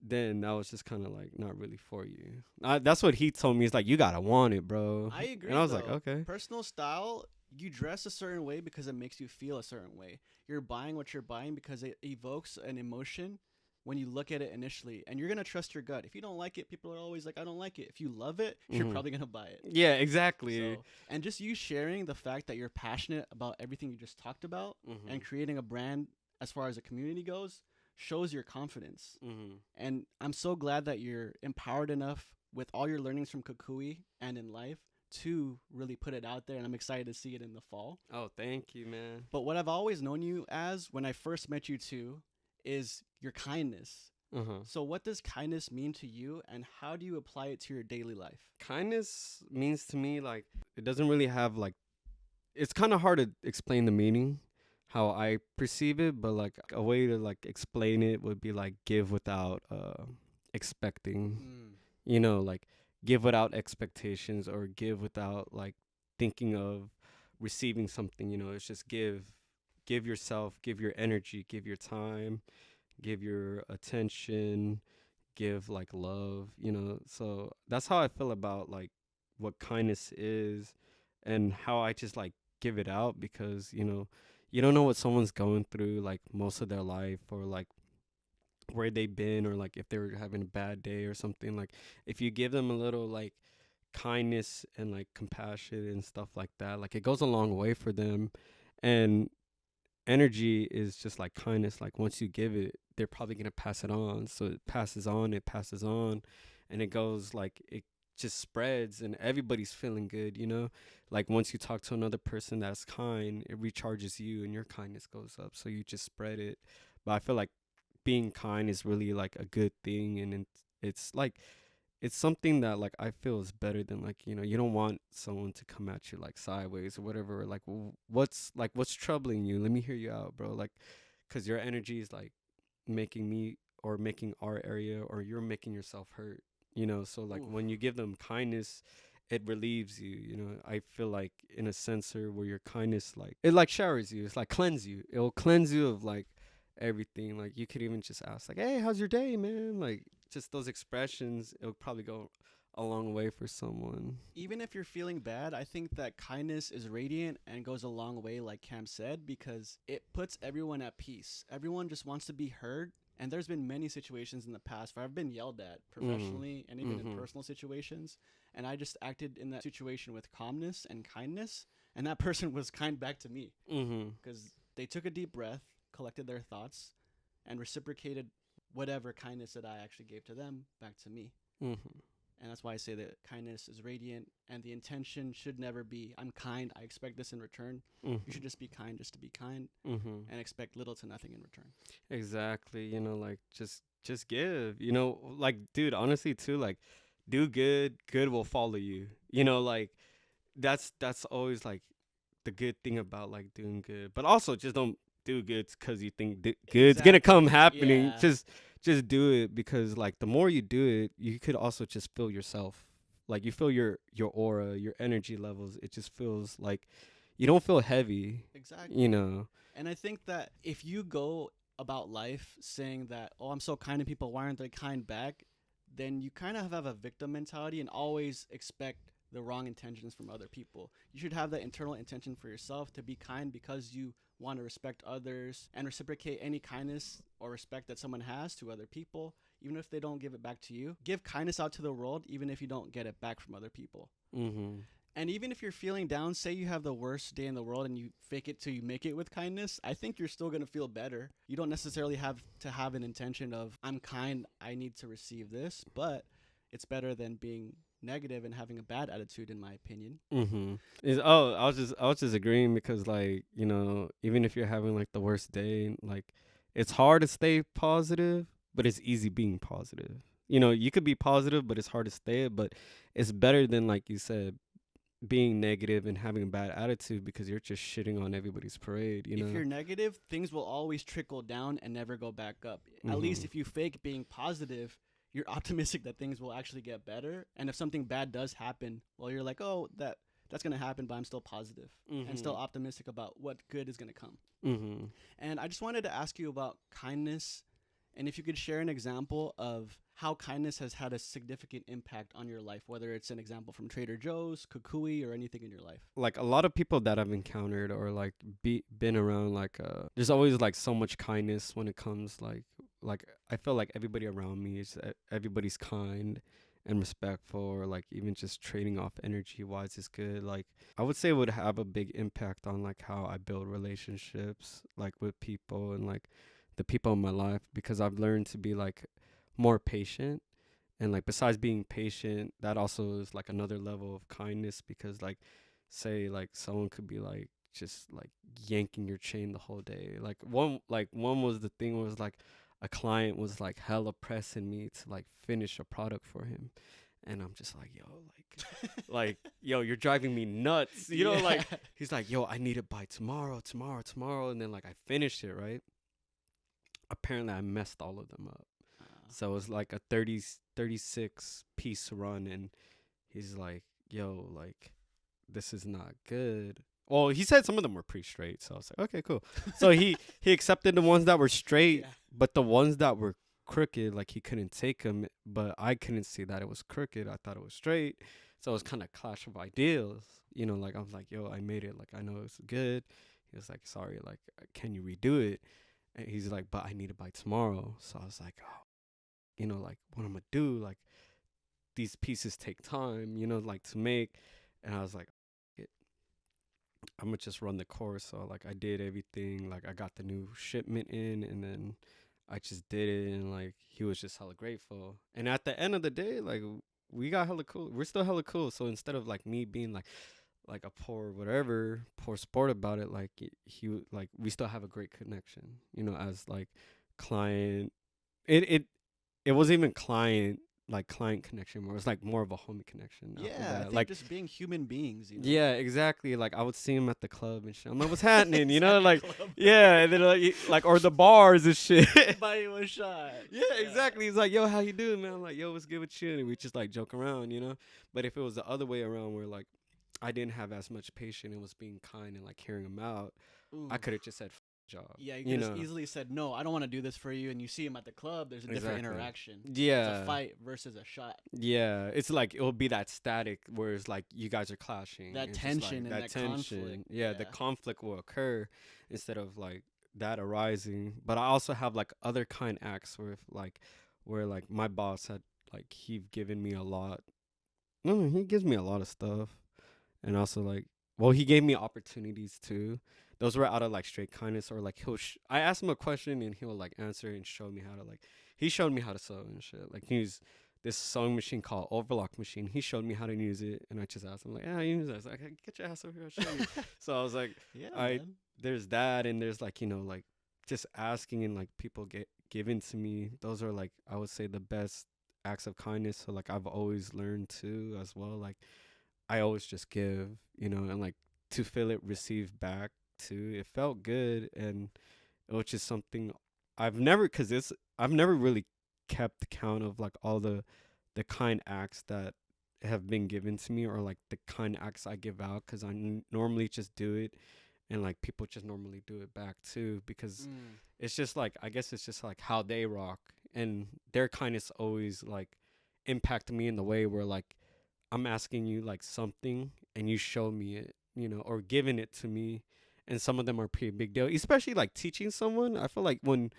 then that was just kind of like not really for you. That's what he told me. He's like, you gotta want it, bro. I agree. And I was though. like, okay. Personal style, you dress a certain way because it makes you feel a certain way. You're buying what you're buying because it evokes an emotion when you look at it initially, and you're gonna trust your gut. If you don't like it, people are always like, "I don't like it." If you love it, you're Mhm. probably gonna buy it. Yeah, exactly. So, and just you sharing the fact that you're passionate about everything you just talked about Mhm. and creating a brand as far as a community goes shows your confidence. Mhm. And I'm so glad that you're empowered enough with all your learnings from Kukui and in life to really put it out there. And I'm excited to see it in the fall. Oh, thank you, man. But what I've always known you as when I first met you too is your kindness. Uh-huh. So, what does kindness mean to you, and how do you apply it to your daily life? Kindness means to me like it doesn't really have like it's kind of hard to explain the meaning how I perceive it, but like a way to like explain it would be like give without expecting. Mm. Like give without expectations or give without like thinking of receiving something. It's just give yourself, give your energy, give your time, give your attention, give like love. So that's how I feel about like what kindness is. and how I just like give it out because, you don't know what someone's going through like most of their life, or like where they've been, or like if they're having a bad day or something. Like if you give them a little like kindness and like compassion and stuff like that, like it goes a long way for them. And energy is just like kindness. Like once you give it, they're probably going to pass it on, so it passes on, and it goes like it just spreads, and everybody's feeling good, like once you talk to another person that's kind, it recharges you and your kindness goes up, so you just spread it. But I feel like being kind is really like a good thing, and it's like it's something that like I feel is better than, like, you don't want someone to come at you like sideways or whatever, like what's troubling you, let me hear you out, bro, like because your energy is like making me, or making our area, or you're making yourself hurt, so like Oof. when you give them kindness, it relieves you, I feel like in a sensor where your kindness, like it like showers you, it's like cleanse you, it'll cleanse you of like everything. Like you could even just ask like, hey, how's your day, man, like just those expressions, it'll probably go a long way for someone. Even if you're feeling bad, I think that kindness is radiant and goes a long way, like Cam said, because it puts everyone at peace. Everyone just wants to be heard. And there's been many situations in the past where I've been yelled at professionally and even in personal situations. And I just acted in that situation with calmness and kindness. And that person was kind back to me because they took a deep breath, collected their thoughts, and reciprocated whatever kindness that I actually gave to them back to me. And that's why I say that kindness is radiant, and the intention should never be, I'm kind, I expect this in return. You should just be kind just to be kind, and expect little to nothing in return. Exactly. Like just give, like, dude, honestly too, like do good, good will follow you. Like that's always like the good thing about like doing good. But also just don't do good because you think good's gonna come happening. Yeah. Just do it because like the more you do it, you could also just feel yourself. Like you feel your aura, your energy levels. It just feels like you don't feel heavy. Exactly. You And I think that if you go about life saying that, oh, I'm so kind to people, why aren't they kind back? Then you kind of have a victim mentality and always expect the wrong intentions from other people. You should have that internal intention for yourself to be kind because you want to respect others and reciprocate any kindness or respect that someone has to other people, even if they don't give it back to you. Give kindness out to the world, even if you don't get it back from other people. And even if you're feeling down, say you have the worst day in the world and you fake it till you make it with kindness, I think you're still going to feel better. You don't necessarily have to have an intention of, I'm kind, I need to receive this, but it's better than being negative and having a bad attitude, in my opinion. I was just agreeing because like, even if you're having like the worst day, like it's hard to stay positive, but it's easy being positive. You could be positive, but it's hard to stay it, but it's better than, like you said, being negative and having a bad attitude because you're just shitting on everybody's parade. If you're negative, things will always trickle down and never go back up. At least if you fake being positive, you're optimistic that things will actually get better. And if something bad does happen, well, you're like, oh, that's going to happen, but I'm still positive and still optimistic about what good is going to come. And I just wanted to ask you about kindness, and if you could share an example of how kindness has had a significant impact on your life, whether it's an example from Trader Joe's, Kukui, or anything in your life. Like a lot of people that I've encountered or like been around, like there's always like so much kindness when it comes like I feel like everybody around me is everybody's kind and respectful, or like even just trading off energy wise is good. Like I would say it would have a big impact on like how I build relationships like with people and like the people in my life, because I've learned to be like more patient. And like besides being patient, that also is like another level of kindness, because like say like someone could be like just like yanking your chain the whole day. One was the thing was like a client was like hella pressing me to like finish a product for him, and I'm just like, yo, like yo, you're driving me nuts, like he's like, yo, I need it by tomorrow, and then like I finished it, right? Apparently I messed all of them up. So it was like a 36 piece run, and he's like, yo, like this is not good. Well, he said some of them were pretty straight, so I was like, okay, cool. So he accepted the ones that were straight, but the ones that were crooked, like he couldn't take them, but I couldn't see that it was crooked. I thought it was straight. So it was kind of clash of ideals, like I was like, yo, I made it. Like, I know it's good. He was like, sorry, like, can you redo it? And he's like, but I need it by tomorrow. So I was like, oh, like, what I'm gonna do? Like, these pieces take time, like to make. And I was like, I'm gonna just run the course. So like I did everything. Like I got the new shipment in, and then I just did it, and like he was just hella grateful. And at the end of the day, like we got hella cool. We're still hella cool. So instead of like me being like a poor sport about it, like like we still have a great connection. As like client. It wasn't even client connection, where it was like more of a homie connection. Yeah, I think like just being human beings, yeah, exactly. Like I would see him at the club and shit. I'm like, what's happening? Like club. yeah, and then like or the bars and shit. Buy you a shot. Yeah, exactly. He's like, yo, how you doing, man? I'm like, yo, what's good with you? And we just like joke around. But if it was the other way around, where like I didn't have as much patience and was being kind and like hearing him out, Ooh. I could have just said job. Yeah, you could have easily said, no, I don't want to do this for you. And you see him at the club, there's a different interaction. Yeah. It's a fight versus a shot. Yeah. It's like, it'll be that static, whereas like you guys are clashing. That tension and that conflict. Yeah, the conflict will occur instead of like that arising. But I also have like other kind acts where like my boss had like, he given me a lot. No, he gives me a lot of stuff. And also like, well, he gave me opportunities too. Those were out of like straight kindness, or like I asked him a question and he'll like answer and show me how to he showed me how to sew and shit. Like he used this sewing machine called overlock machine. He showed me how to use it, and I just asked him like, yeah, use it. I was like, get your ass over here, I'll show you. So I was like, yeah, there's that, and there's like, like just asking and like people get given to me. Those are like, I would say, the best acts of kindness. So like I've always learned too as well. Like I always just give, and like to feel it receive back too. It felt good, and it was just something I've never really kept count of like all the kind acts that have been given to me, or like the kind acts I give out, because I normally just do it, and like people just normally do it back too, because it's just like, I guess it's just like how they rock, and their kindness always like impact me in the way where like I'm asking you like something and you show me it, or giving it to me. And some of them are pretty big deal, especially like teaching someone. I feel like when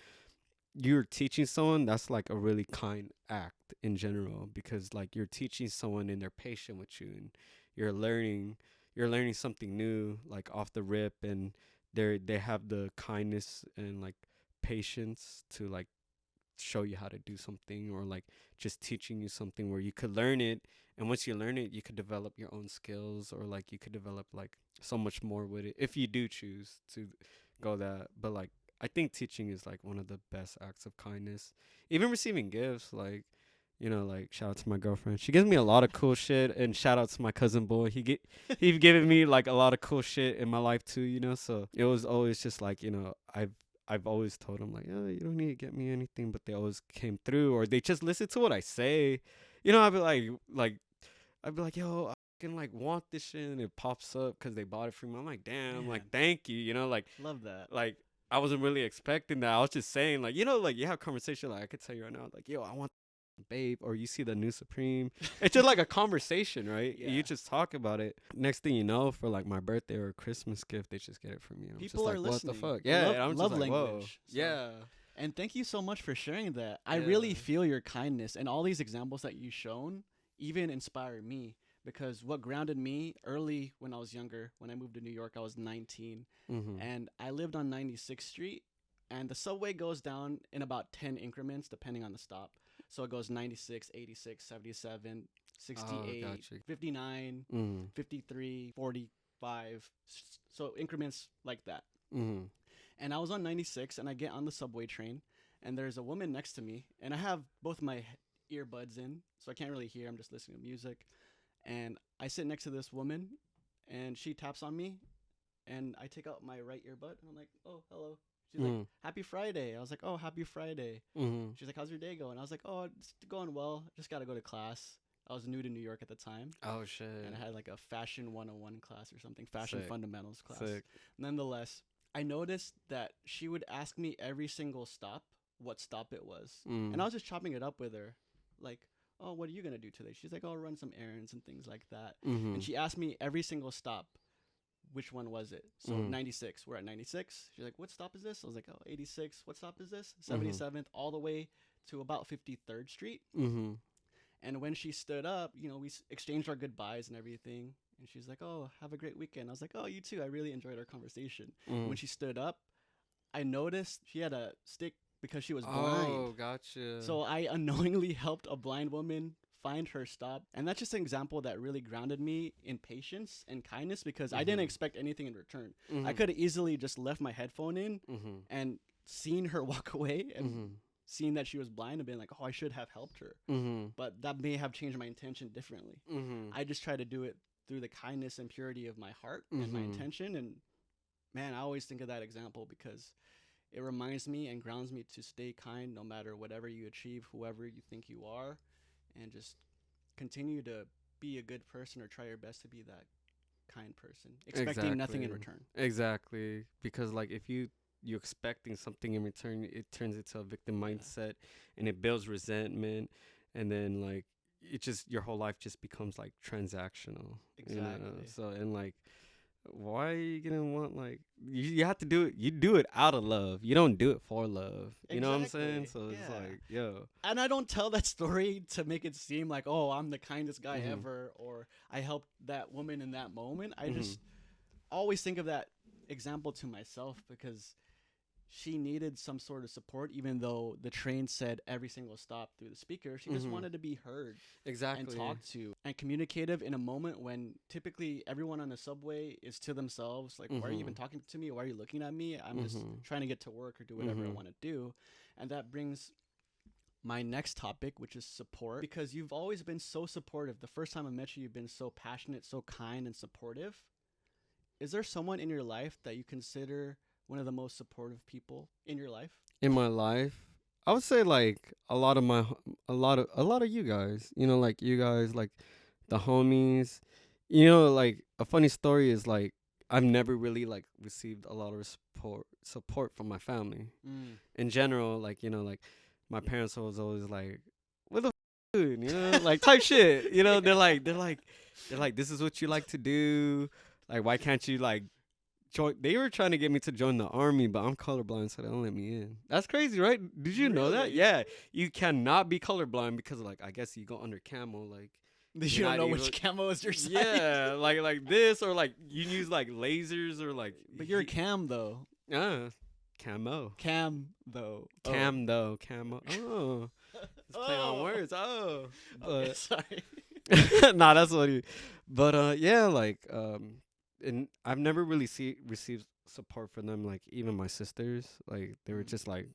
you're teaching someone, that's like a really kind act in general, because like you're teaching someone and they're patient with you, and you're learning something new like off the rip, and they have the kindness and like patience to like show you how to do something, or like just teaching you something where you could learn it, and once you learn it you could develop your own skills, or like you could develop like so much more with it if you do choose to go that. But like I think teaching is like one of the best acts of kindness. Even receiving gifts, like like shout out to my girlfriend, she gives me a lot of cool shit, and shout out to my cousin boy, he's given me like a lot of cool shit in my life too, so it was always just like, I've always told them like, oh, you don't need to get me anything, but they always came through, or they just listen to what I say. I'd be like, yo, I can like want this shit, and it pops up because they bought it for me. I'm like, damn, like thank you, like love that. Like I wasn't really expecting that. I was just saying like, like you have conversation, like I could tell you right now, like, yo, I want babe, or you see the new Supreme. It's just like a conversation, right? You just talk about it. Next thing you know, for like my birthday or Christmas gift, they just get it from me. I'm People just like, are what the listening. fuck? Yeah, and I'm love just like, language. whoa. Yeah. And thank you so much for sharing that. I really feel your kindness, and all these examples that you've shown even inspire me, because what grounded me early when I was younger, when I moved to New York, I was 19, and I lived on 96th Street, and the subway goes down in about 10 increments depending on the stop. So it goes 96, 86, 77, 68, 59, 53, 45. So increments like that. And I was on 96, and I get on the subway train, and there's a woman next to me, and I have both my earbuds in, so I can't really hear. I'm just listening to music. And I sit next to this woman, and she taps on me, and I take out my right earbud, and I'm like, oh, hello. She's like, happy Friday. I was like, oh, happy Friday. She's like, how's your day going? I was like, oh, it's going well. Just got to go to class. I was new to New York at the time. Oh, shit. And I had like a fashion 101 class or something, fashion fundamentals class. Sick. Nonetheless, I noticed that she would ask me every single stop what stop it was. And I was just chopping it up with her. Like, oh, what are you gonna do today? She's like, oh, I'll run some errands and things like that. Mm-hmm. And she asked me every single stop, which one was it? So 96. We're at 96. She's like, what stop is this? I was like, oh, 86. What stop is this? 77th, all the way to about 53rd Street. Mm-hmm. And when she stood up, we exchanged our goodbyes and everything. And she's like, oh, have a great weekend. I was like, oh, you too. I really enjoyed our conversation. Mm. When she stood up, I noticed she had a stick because she was Oh, blind. gotcha. So I unknowingly helped a blind woman find her stop. And that's just an example that really grounded me in patience and kindness, because I didn't expect anything in return. I could have easily just left my headphone in and seen her walk away and seen that she was blind and been like, oh, I should have helped her. But that may have changed my intention differently. I just try to do it through the kindness and purity of my heart and my intention. And man, I always think of that example because it reminds me and grounds me to stay kind no matter whatever you achieve, whoever you think you are, and just continue to be a good person or try your best to be that kind person, expecting nothing in return. Exactly. Because like if you're expecting something in return, it turns into a victim mindset, and it builds resentment, and then like it just, your whole life just becomes like transactional. Exactly. So, and like, why are you gonna want, like, you have to do it, you do it out of love, you don't do it for love. You know what I'm saying? So it's like, yo. And I don't tell that story to make it seem like, oh, I'm the kindest guy ever, or I helped that woman in that moment. I just always think of that example to myself because she needed some sort of support, even though the train said every single stop through the speaker. She just wanted to be heard and talked to and communicative in a moment when typically everyone on the subway is to themselves. Like, why are you even talking to me? Why are you looking at me? I'm just trying to get to work or do whatever I want to do. And that brings my next topic, which is support, because you've always been so supportive. The first time I met you, you've been so passionate, so kind and supportive. Is there someone in your life that you consider one of the most supportive people in your life? In my life, I would say like a lot of you guys. Like you guys, like the homies. Like a funny story is like I've never really like received a lot of support from my family in general. Like like my parents was always like, "What the dude?" Like type shit. They're like this is what you like to do. Like, why can't you like join? They were trying to get me to join the army, but I'm colorblind, so they don't let me in. That's crazy, right? Did you know that? Yeah, you cannot be colorblind because like I guess you go under camo. Like you don't know which camo is your side. Yeah, like this, or like you use like lasers or like. But you're a cam though. Camo. Cam though. Camo. Oh, let's play on words. Oh, okay, sorry. Nah, that's what you. But yeah, like and I've never really received support from them. Like even my sisters, like they were just like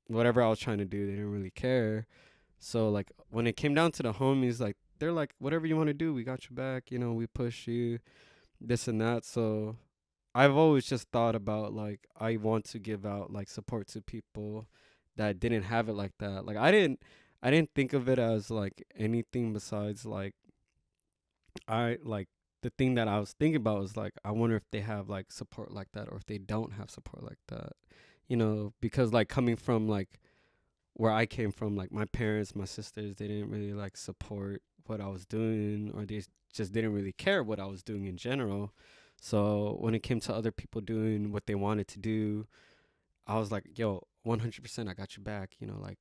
whatever I was trying to do, they didn't really care. So like when it came down to the homies, like they're like, whatever you want to do, we got your back. We push you, this and that. So I've always just thought about like I want to give out like support to people that didn't have it like that. Like I didn't think of it as like anything besides like the thing that I was thinking about was like I wonder if they have like support like that or if they don't have support like that. Because like coming from like where I came from, like my parents, my sisters, they didn't really like support what I was doing, or they just didn't really care what I was doing in general. So when it came to other people doing what they wanted to do, I was like, yo, 100% I got your back. Like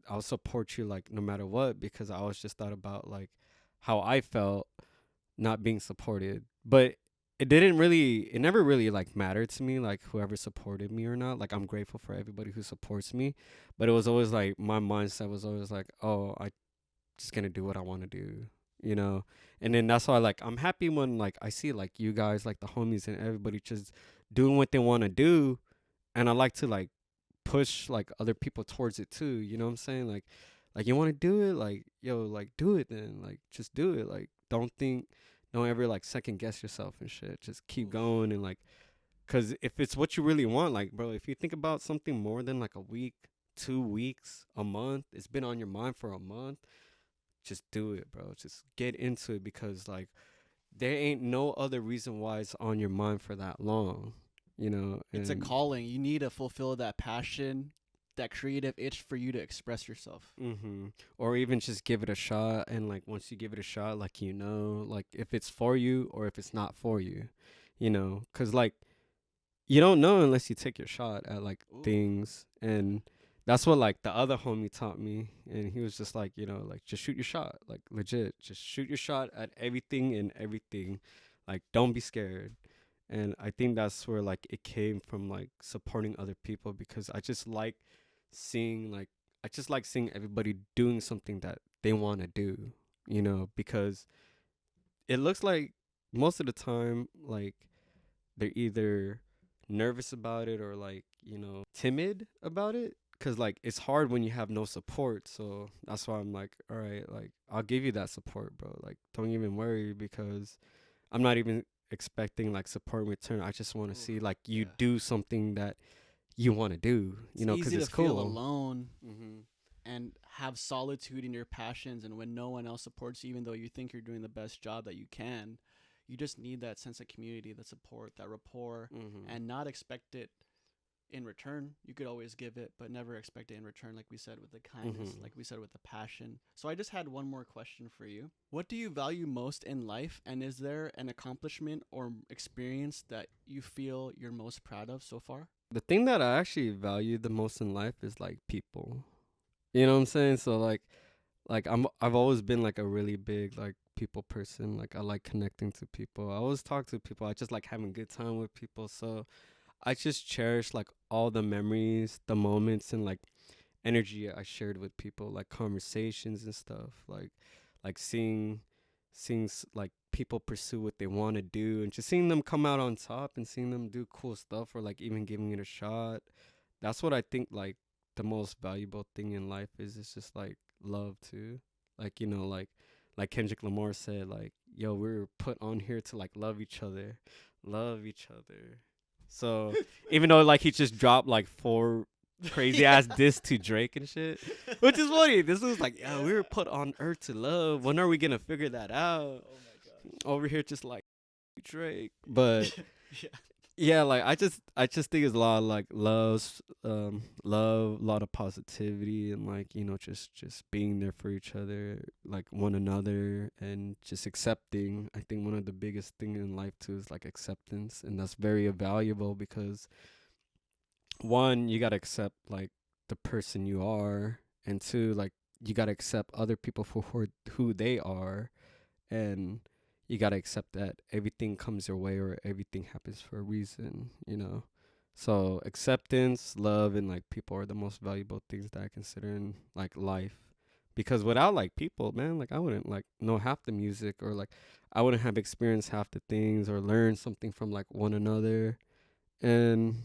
I'll support you like no matter what, because I always just thought about like how I felt not being supported. But it never really like mattered to me like whoever supported me or not. Like I'm grateful for everybody who supports me, but it was always like my mindset was always like, oh, I just gonna do what I want to do, and then that's why like I'm happy when like I see like you guys, like the homies and everybody just doing what they want to do, and I like to like push like other people towards it too. You know what I'm saying? Like you want to do it, like yo, like do it then, like just do it. Like don't ever like second guess yourself and shit. Just keep going. And like, cause if it's what you really want, like bro, if you think about something more than like a week, 2 weeks, a month, it's been on your mind for a month, just do it, bro. Just get into it, because like there ain't no other reason why it's on your mind for that long. It's a calling. You need to fulfill that passion that creative itch for you to express yourself. Or even just give it a shot, and like once you give it a shot, like like if it's for you or if it's not for you, cuz like you don't know unless you take your shot at like Ooh. things. And that's what like the other homie taught me, and he was just like, like just shoot your shot, like legit, just shoot your shot at everything, like don't be scared. And I think that's where like it came from, like supporting other people, because seeing like I just like seeing everybody doing something that they want to do, because it looks like most of the time, like they're either nervous about it or like, timid about it. Cause like it's hard when you have no support. So that's why I'm like, all right, like I'll give you that support, bro. Like don't even worry, because I'm not even expecting like support in return. I just want to Ooh, see like you yeah. do something that you want to do, It's cause easy to it's feel cool. alone Mm-hmm. and have solitude in your passions, and when no one else supports you, even though you think you're doing the best job that you can, you just need that sense of community, that support, that rapport, Mm-hmm. and not expect it in return. You could always give it, but never expect it in return, like we said, with the kindness, Mm-hmm. like we said, with the passion. So I just had one more question for you. What do you value most in life, and is there an accomplishment or experience that you feel you're most proud of so far? The thing that I actually value the most in life is like people. You know what I'm saying? So I've always been like a really big like people person. Like I like connecting to people. I always talk to people. I just like having a good time with people. So I just cherish like all the memories, the moments, and like energy I shared with people, like conversations and stuff. Like like people pursue what they want to do, and just seeing them come out on top and seeing them do cool stuff, or like even giving it a shot. That's what I think like the most valuable thing in life is. It's just like love too. Like like Kendrick Lamar said, like, yo, we're put on here to like love each other. So even though like he just dropped like four crazy Yeah. ass diss to Drake and shit, which is funny. This was like, yeah, we were Yeah. put on earth to love. When are we gonna figure that out? Oh my gosh. Over here, just like Drake, but Yeah. yeah, like I just think it's a lot of like love, a lot of positivity, and like just being there for each other, like one another, and just accepting. I think one of the biggest thing in life too is like acceptance, and that's very valuable, because one, you gotta accept like the person you are, and two, like you gotta accept other people for who they are, and you gotta accept that everything comes your way, or everything happens for a reason. So acceptance, love, and like people are the most valuable things that I consider in like life. Because without like people, man, like I wouldn't like know half the music, or like I wouldn't have experienced half the things, or learn something from like one another. And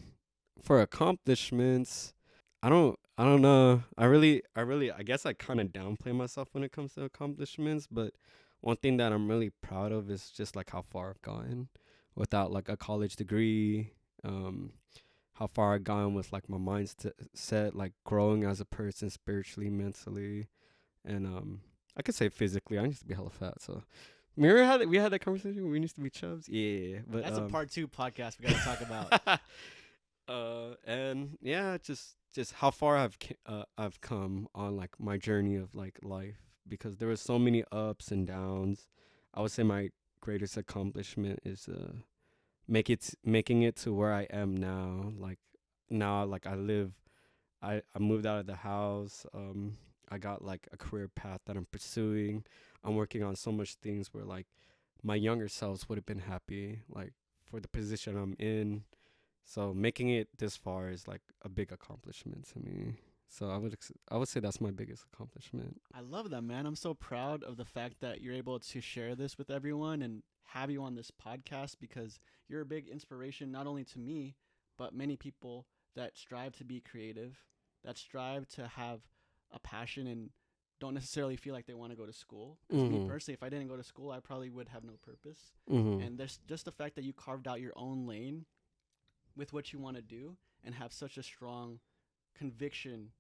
for accomplishments, I don't know. I guess I kind of downplay myself when it comes to accomplishments, but one thing that I'm really proud of is just like how far I've gotten without like a college degree. Um how far I've gone with like my mindset set, like growing as a person spiritually, mentally, and I could say physically. I used to be hella fat, so remember how we had that conversation? We used to be chubs, yeah. But That's a part two podcast we got to talk about. and yeah, just how far I've come on like my journey of like life, because there were so many ups and downs. I would say my greatest accomplishment is making it to where I am now. Like now, like I moved out of the house. I got like a career path that I'm pursuing. I'm working on so much things where like my younger selves would have been happy, like for the position I'm in. So making it this far is like a big accomplishment to me. So I would say that's my biggest accomplishment. I love that, man. I'm so proud of the fact that you're able to share this with everyone and have you on this podcast, because you're a big inspiration, not only to me, but many people that strive to be creative, that strive to have a passion and don't necessarily feel like they want to go to school. Because me Mhm. personally, if I didn't go to school, I probably would have no purpose. Mhm. And there's just the fact that you carved out your own lane with what you want to do and have such a strong conviction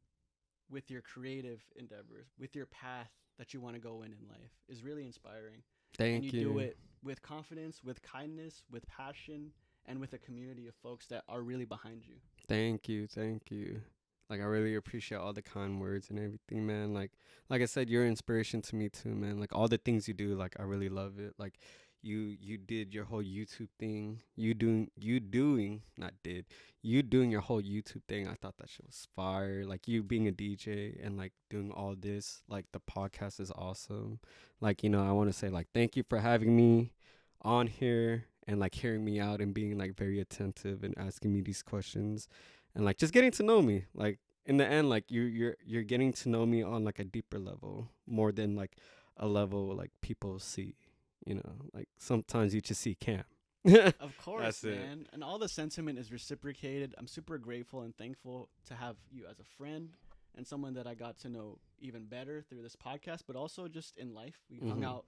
with your creative endeavors, with your path that you want to go in life is really inspiring. And you Thank do you. it with confidence, with kindness, with passion, and with a community of folks that are really behind you. Thank you. Thank you. Like I really appreciate all the kind words and everything, man. Like I said, you're an inspiration to me too, man. Like all the things you do, like I really love it. Like you did your whole YouTube thing. You doing your whole YouTube thing. I thought that shit was fire. Like you being a DJ and like doing all this, like the podcast is awesome. Like, you know, I want to say like thank you for having me on here and like hearing me out and being like very attentive and asking me these questions and like just getting to know me. Like in the end, like you're getting to know me on like a deeper level, more than like a level like people see. You know, like sometimes you just see Cam. Of course, That's it. man. And all the sentiment is reciprocated. I'm super grateful and thankful to have you as a friend and someone that I got to know even better through this podcast, but also just in life. We hung out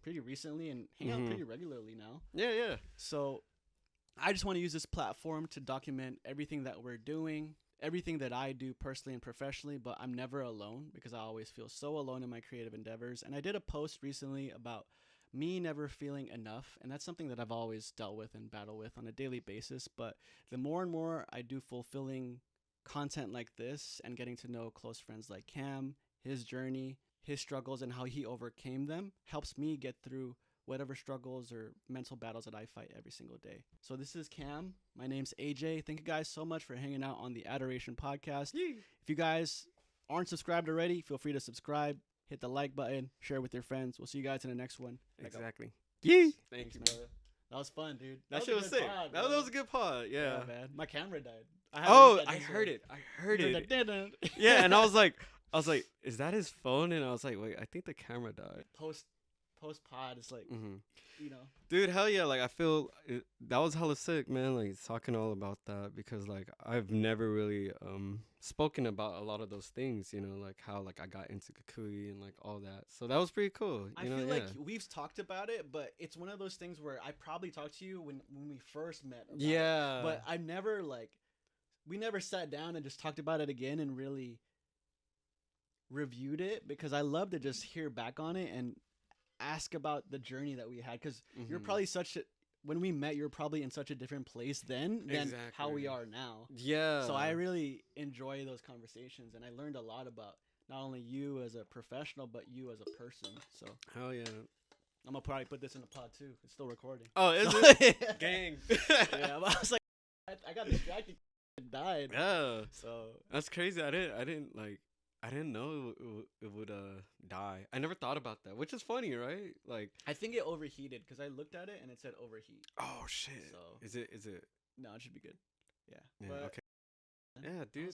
pretty recently and hang out pretty regularly now. Yeah. So I just want to use this platform to document everything that we're doing, everything that I do personally and professionally, but I'm never alone because I always feel so alone in my creative endeavors. And I did a post recently about me never feeling enough, and that's something that I've always dealt with and battle with on a daily basis. But the more and more I do fulfilling content like this and getting to know close friends like Cam, his journey, his struggles, and how he overcame them helps me get through whatever struggles or mental battles that I fight every single day. So this is Cam. My name's AJ. Thank you guys so much for hanging out on the Adoration podcast. If you guys aren't subscribed already, feel free to subscribe. Hit the like button, share with your friends. We'll see you guys in the next one. Exactly. Thanks, Thank you, man. brother. That was fun, dude. That shit was sick. That was a good pod. Yeah. Man. My camera died. I heard it. I heard it. Like, Yeah, and I was like, is that his phone? And I was like, wait, I think the camera died. Post pod, it's like, you know. Dude, hell yeah. Like, I feel that was hella sick, man. Like, talking all about that because, like, I've never really spoken about a lot of those things, you know, like how, like, I got into Kukui and, like, all that. So that was pretty cool. I feel like we've talked about it, but it's one of those things where I probably talked to you when we first met. Yeah. But I never, like, we never sat down and just talked about it again and really reviewed it because I love to just hear back on it and ask about the journey that we had because you're probably when we met you're probably in such a different place then than how we are now. Yeah. So I really enjoy those conversations and I learned a lot about not only you as a professional but you as a person. So hell yeah. I'm gonna probably put this in the pod too. It's still recording. Oh, is it? Gang. Yeah, but I was like I got distracted and died. Yeah. So that's crazy. I didn't know it would die. I never thought about that, which is funny, right? Like I think it overheated because I looked at it and it said overheat. Oh shit! So Is it? no, it should be good. Yeah. Yeah. But Okay. Yeah, dude.